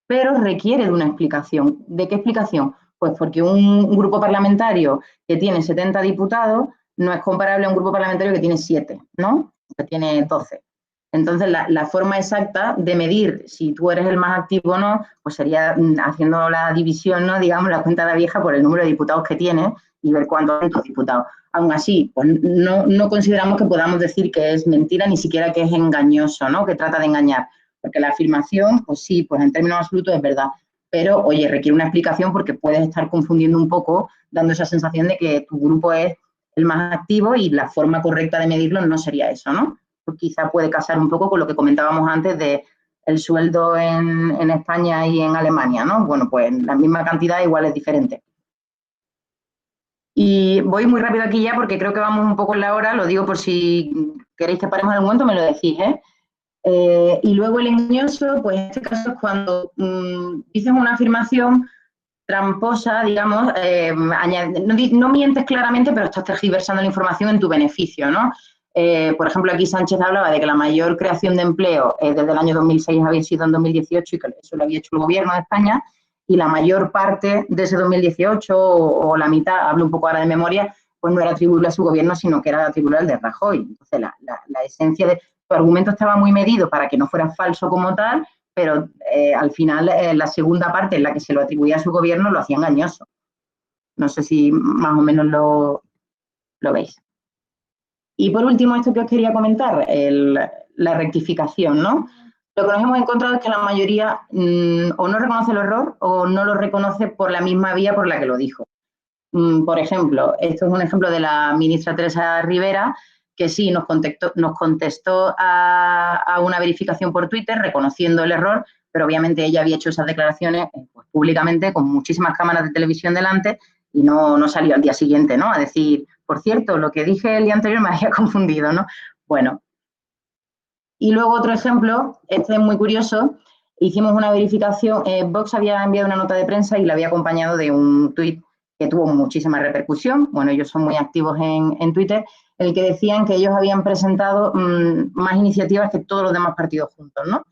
pero requiere de una explicación. ¿De qué explicación? Pues porque un grupo parlamentario que tiene 70 diputados no es comparable a un grupo parlamentario que tiene 7, ¿no? Que tiene 12. Entonces, la forma exacta de medir si tú eres el más activo o no, pues sería haciendo la división, ¿no?, digamos, la cuenta de la vieja por el número de diputados que tienes y ver cuántos son tus diputados. Aún así, pues no consideramos que podamos decir que es mentira, ni siquiera que es engañoso, ¿no?, que trata de engañar. Porque la afirmación, pues sí, pues en términos absolutos es verdad. Pero, oye, requiere una explicación porque puedes estar confundiendo un poco, dando esa sensación de que tu grupo es el más activo y la forma correcta de medirlo no sería eso, ¿no? Quizá puede casar un poco con lo que comentábamos antes de el sueldo en España y en Alemania, ¿no? Bueno, pues la misma cantidad igual es diferente. Y voy muy rápido aquí ya porque creo que vamos un poco en la hora, lo digo por si queréis que paremos en algún momento, me lo decís, ¿eh? Y luego el engañoso, pues en este caso es cuando dices una afirmación tramposa, digamos, no mientes claramente, pero estás tergiversando la información en tu beneficio, ¿no? Por ejemplo, aquí Sánchez hablaba de que la mayor creación de empleo desde el año 2006 había sido en 2018 y que eso lo había hecho el gobierno de España, y la mayor parte de ese 2018 o la mitad, hablo un poco ahora de memoria, pues no era atribuible a su gobierno, sino que era atribuible al de Rajoy. Entonces, la esencia de tu argumento estaba muy medido para que no fuera falso como tal, pero al final la segunda parte en la que se lo atribuía a su gobierno lo hacía engañoso. No sé si más o menos lo veis. Y por último, esto que os quería comentar, la rectificación, ¿no? Lo que nos hemos encontrado es que la mayoría o no reconoce el error o no lo reconoce por la misma vía por la que lo dijo. Por ejemplo, esto es un ejemplo de la ministra Teresa Rivera, que sí nos contestó a una verificación por Twitter reconociendo el error, pero obviamente ella había hecho esas declaraciones pues, públicamente con muchísimas cámaras de televisión delante y no salió al día siguiente, ¿no? A decir, por cierto, lo que dije el día anterior me había confundido, ¿no? Bueno. Y luego otro ejemplo, este es muy curioso, hicimos una verificación, Vox había enviado una nota de prensa y la había acompañado de un tuit que tuvo muchísima repercusión, bueno, ellos son muy activos en Twitter, en el que decían que ellos habían presentado más iniciativas que todos los demás partidos juntos, ¿no?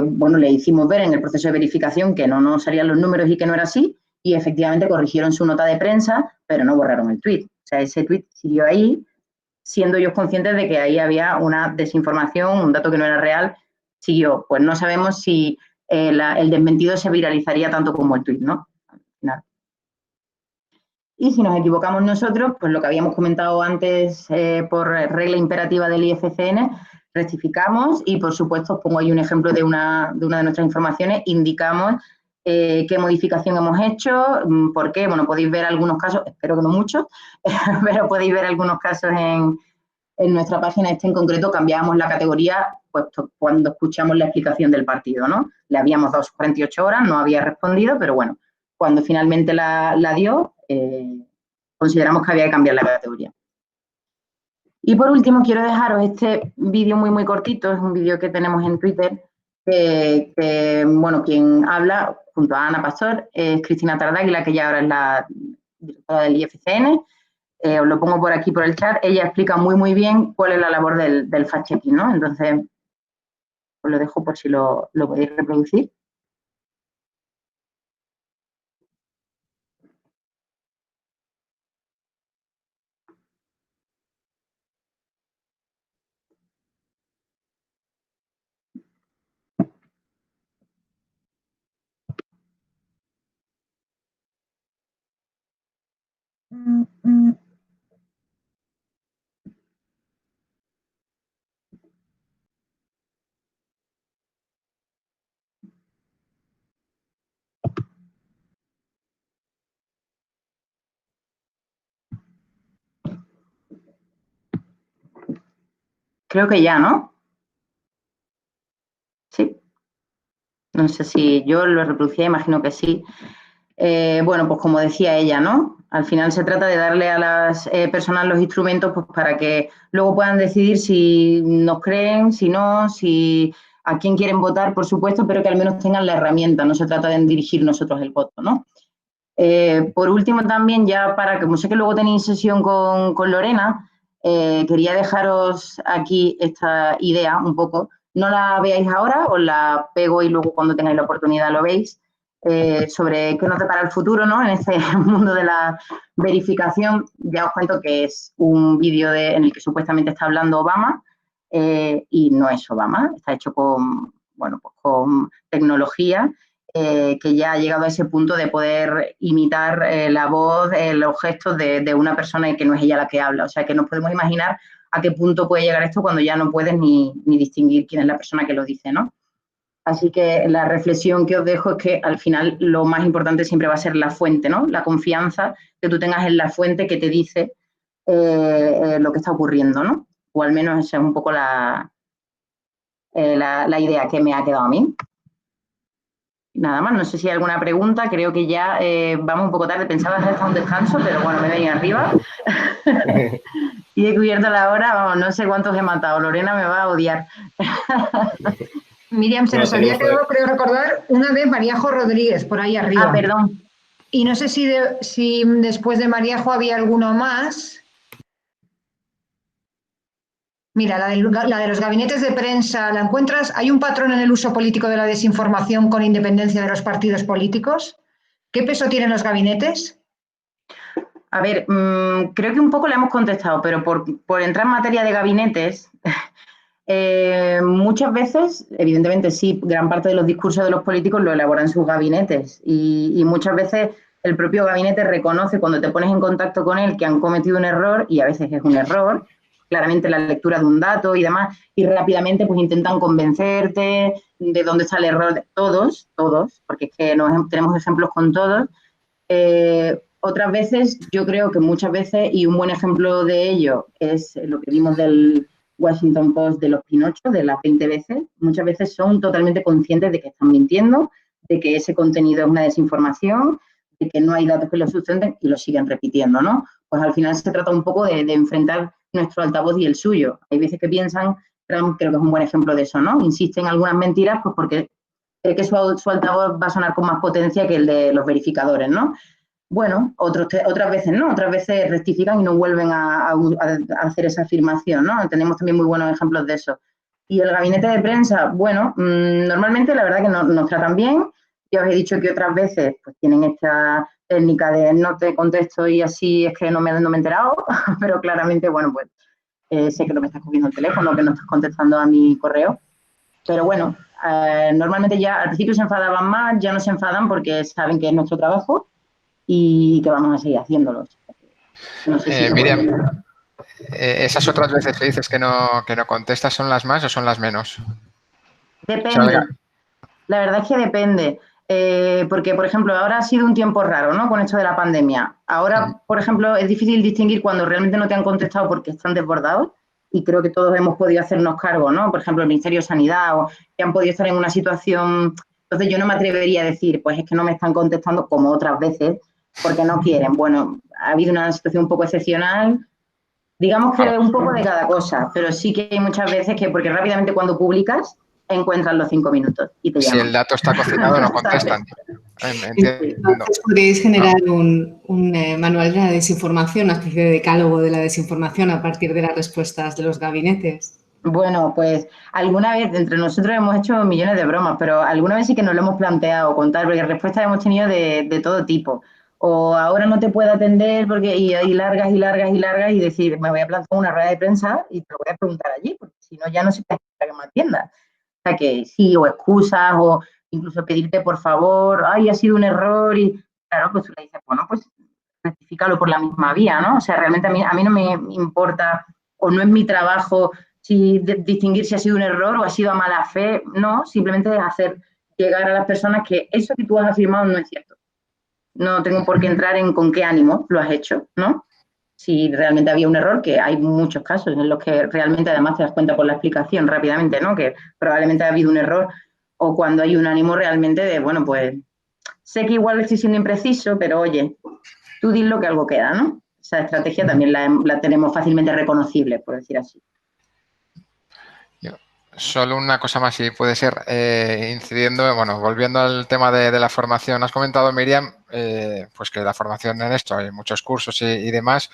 Bueno, le hicimos ver en el proceso de verificación que no nos salían los números y que no era así, y efectivamente corrigieron su nota de prensa, pero no borraron el tuit. O sea, ese tuit siguió ahí, siendo ellos conscientes de que ahí había una desinformación, un dato que no era real, siguió. Pues no sabemos si el desmentido se viralizaría tanto como el tuit, ¿no? Al final. Y si nos equivocamos nosotros, pues lo que habíamos comentado antes por regla imperativa del IFCN, rectificamos y, por supuesto, os pongo ahí un ejemplo de una de nuestras informaciones, indicamos qué modificación hemos hecho, por qué, bueno, podéis ver algunos casos, espero que no muchos, pero podéis ver algunos casos en nuestra página. En concreto cambiamos la categoría pues, cuando escuchamos la explicación del partido, ¿no? Le habíamos dado 48 horas, no había respondido, pero bueno, cuando finalmente la dio, consideramos que había que cambiar la categoría. Y por último, quiero dejaros este vídeo muy, muy cortito, es un vídeo que tenemos en Twitter, bueno, quien habla junto a Ana Pastor es Cristina Tardáguila, que ya ahora es la directora del IFCN. Os lo pongo por aquí por el chat. Ella explica muy, muy bien cuál es la labor del fact-checking, ¿no? Entonces, os lo dejo por si lo podéis reproducir. Creo que ya, ¿no? Sí. No sé si yo lo reproducía, imagino que sí. Bueno, pues como decía ella, ¿no? Al final se trata de darle a las personas los instrumentos pues, para que luego puedan decidir si nos creen, si no, si a quién quieren votar, por supuesto, pero que al menos tengan la herramienta. No se trata de dirigir nosotros el voto, ¿no? Por último, también ya para, como sé que luego tenéis sesión con Lorena, quería dejaros aquí esta idea un poco. No la veáis ahora, os la pego y luego cuando tengáis la oportunidad lo veis, sobre qué nos depara el futuro, ¿no? En este mundo de la verificación. Ya os cuento que es un vídeo en el que supuestamente está hablando Obama y no es Obama, está hecho con, bueno, pues con tecnología que ya ha llegado a ese punto de poder imitar la voz, los gestos de una persona y que no es ella la que habla. O sea, que nos podemos imaginar a qué punto puede llegar esto cuando ya no puedes ni distinguir quién es la persona que lo dice, ¿no? Así que la reflexión que os dejo es que al final lo más importante siempre va a ser la fuente, ¿no? La confianza que tú tengas en la fuente que te dice lo que está ocurriendo, ¿no? O al menos esa es un poco la idea que me ha quedado a mí. Nada más, no sé si hay alguna pregunta, creo que ya vamos un poco tarde, pensaba hacer hasta un descanso, pero bueno, me venía arriba y he cubierto la hora, vamos, no sé cuántos he matado, Lorena me va a odiar. Miriam, se nos había quedado, creo recordar, una de Maríajo Rodríguez, por ahí arriba. Ah, perdón. Y no sé si después de Maríajo había alguno más. Mira, la de los gabinetes de prensa, ¿la encuentras? ¿Hay un patrón en el uso político de la desinformación con independencia de los partidos políticos? ¿Qué peso tienen los gabinetes? A ver, creo que un poco le hemos contestado, pero por entrar en materia de gabinetes, muchas veces, evidentemente sí, gran parte de los discursos de los políticos lo elaboran sus gabinetes y muchas veces el propio gabinete reconoce cuando te pones en contacto con él que han cometido un error y a veces es un error, claramente la lectura de un dato y demás, y rápidamente pues intentan convencerte de dónde está el error. Todos, porque es que tenemos ejemplos con todos. Otras veces, yo creo que muchas veces, y un buen ejemplo de ello es lo que vimos del Washington Post de los Pinochos, de las 20 veces, muchas veces son totalmente conscientes de que están mintiendo, de que ese contenido es una desinformación, de que no hay datos que lo sustenten y lo siguen repitiendo, ¿no? Pues al final se trata un poco de enfrentar nuestro altavoz y el suyo. Hay veces que piensan, Trump creo que es un buen ejemplo de eso, ¿no? Insiste en algunas mentiras pues porque cree que su altavoz va a sonar con más potencia que el de los verificadores, ¿no? Bueno, otras veces no, otras veces rectifican y no vuelven a hacer esa afirmación, ¿no? Tenemos también muy buenos ejemplos de eso. Y el gabinete de prensa, bueno, normalmente la verdad que nos tratan bien. Ya os he dicho que otras veces pues tienen esta técnica de no te contesto y así es que no me he enterado, pero claramente, bueno, pues sé que no me estás cogiendo el teléfono, que no estás contestando a mi correo. Pero bueno, normalmente ya al principio se enfadaban más, ya no se enfadan porque saben que es nuestro trabajo y que vamos a seguir haciéndolo. No sé si Miriam, ¿esas otras veces que dices que no contestas son las más o son las menos? Depende. La verdad es que depende. Porque, por ejemplo, ahora ha sido un tiempo raro, ¿no? Con esto de la pandemia. Ahora, por ejemplo, es difícil distinguir cuando realmente no te han contestado porque están desbordados y creo que todos hemos podido hacernos cargo, ¿no? Por ejemplo, el Ministerio de Sanidad o que han podido estar en una situación... Entonces, yo no me atrevería a decir, pues es que no me están contestando como otras veces porque no quieren. Bueno, ha habido una situación un poco excepcional. Digamos que un poco de cada cosa, pero sí que hay muchas veces que, porque rápidamente cuando publicas, encuentras los 5 minutos y te llaman. Si el dato está cocinado, no contestan. Entonces podéis generar un manual de la desinformación, una especie de decálogo de la desinformación a partir de las respuestas de los gabinetes. Bueno, pues alguna vez entre nosotros hemos hecho millones de bromas, pero alguna vez sí que nos lo hemos planteado contar, porque respuestas hemos tenido de todo tipo. O ahora no te puedo atender porque y largas y largas y largas y decir, me voy a plantar una rueda de prensa y te lo voy a preguntar allí, porque si no ya no sé qué que me atiendas. O sea que sí, o excusas, o incluso pedirte por favor, ay, ha sido un error y claro, pues tú le dices, bueno, pues rectifícalo por la misma vía, ¿no? O sea, realmente a mí no me importa o no es mi trabajo distinguir si ha sido un error o ha sido a mala fe, no, simplemente hacer llegar a las personas que eso que tú has afirmado no es cierto. No tengo por qué entrar en con qué ánimo lo has hecho, ¿no? Si realmente había un error, que hay muchos casos en los que realmente además te das cuenta por la explicación rápidamente, ¿no? Que probablemente ha habido un error o cuando hay un ánimo realmente de, bueno, pues sé que igual estoy siendo impreciso, pero oye, tú dilo que algo queda, ¿no? Esa estrategia también la tenemos fácilmente reconocible, por decir así. Solo una cosa más, si puede ser, incidiendo, bueno, volviendo al tema de la formación. Has comentado, Miriam, pues que la formación en esto, hay muchos cursos y demás.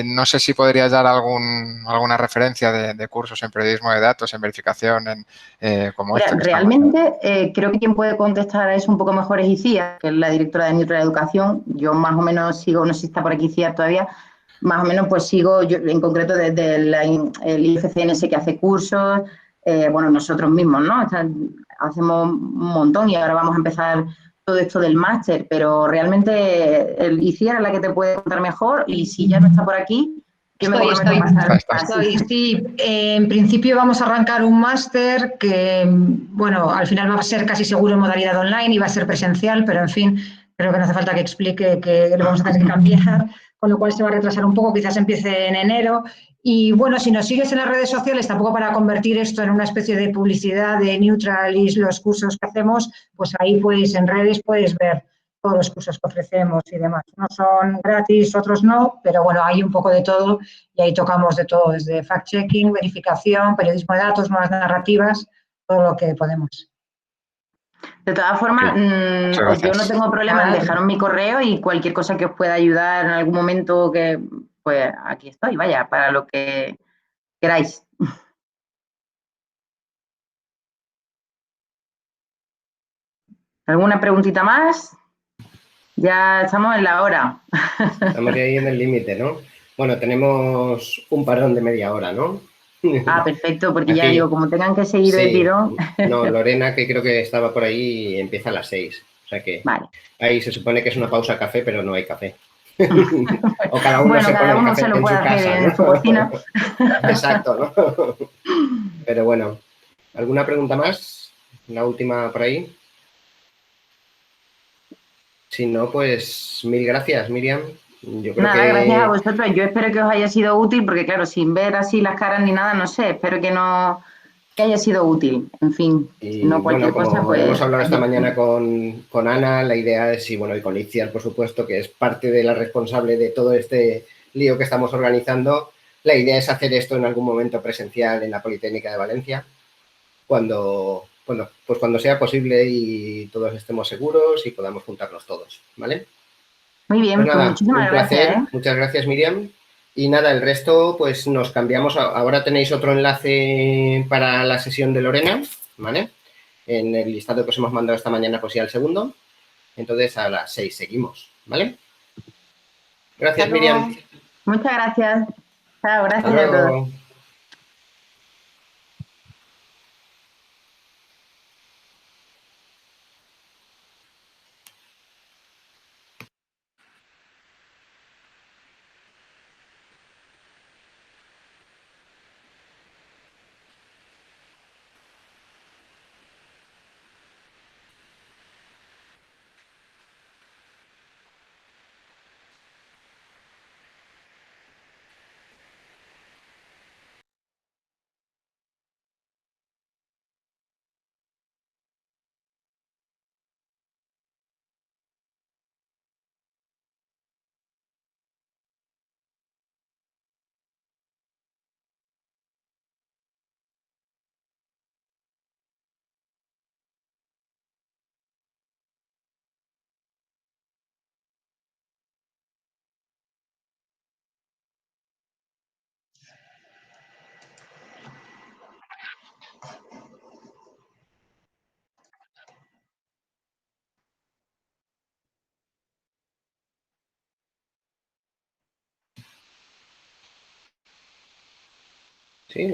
No sé si podrías dar alguna referencia de cursos en periodismo de datos, en verificación, como este. Realmente, creo que quien puede contestar a eso un poco mejor es Icíar, que es la directora de Neutral Educación. Yo más o menos sigo, no sé si está por aquí Icíar todavía, más o menos pues sigo, yo en concreto desde el IFCNS que hace cursos, bueno, nosotros mismos, ¿no? Hacemos un montón y ahora vamos a empezar todo esto del máster, pero realmente el Icíar es la que te puede contar mejor y si ya no está por aquí, yo me comprometo a pasar. Sí, en principio vamos a arrancar un máster que, bueno, al final va a ser casi seguro en modalidad online y va a ser presencial, pero en fin, creo que no hace falta que explique que lo vamos a tener que cambiar, con lo cual se va a retrasar un poco, quizás empiece en enero. Y bueno, si nos sigues en las redes sociales, tampoco para convertir esto en una especie de publicidad de Neutral y los cursos que hacemos, pues ahí pues en redes puedes ver todos los cursos que ofrecemos y demás. Unos son gratis, otros no, pero bueno, hay un poco de todo y ahí tocamos de todo, desde fact-checking, verificación, periodismo de datos, nuevas narrativas, todo lo que podemos. De todas formas, yo no tengo problema en dejaros mi correo y cualquier cosa que os pueda ayudar en algún momento, pues aquí estoy, vaya, para lo que queráis. ¿Alguna preguntita más? Ya estamos en la hora. Estamos ahí en el límite, ¿no? Bueno, tenemos un parón de media hora, ¿no? Ah, perfecto, porque aquí, ya digo, como tengan que seguir el tirón. No, Lorena, que creo que estaba por ahí, empieza a las 6. O sea que ahí se supone que es una pausa café, pero no hay café. O cada uno se pone el café se lo en puede su hacer casa, en ¿no? su cocina. Exacto, ¿no? Pero bueno, ¿alguna pregunta más? La última por ahí. Si no, pues mil gracias, Miriam. Yo creo Nada, gracias a vosotros. Yo espero que os haya sido útil, porque claro, sin ver así las caras ni nada, no sé, espero que haya sido útil. En fin, y si no cualquier bueno, cosa, como pues... hemos hablado esta mañana con Ana, la idea es, y bueno, y con Itziar, por supuesto, que es parte de la responsable de todo este lío que estamos organizando, la idea es hacer esto en algún momento presencial en la Politécnica de Valencia, cuando sea posible y todos estemos seguros y podamos juntarnos todos, ¿vale? Muy bien, Pues nada, muchísimas un placer. gracias. Muchas gracias, Miriam. Y nada, el resto, pues nos cambiamos. Ahora tenéis otro enlace para la sesión de Lorena, ¿vale? En el listado que os hemos mandado esta mañana, pues ya el segundo. Entonces a las 6 seguimos, ¿vale? Gracias, Miriam. Muchas gracias. Chao, Hasta gracias a todos. luego. Sí,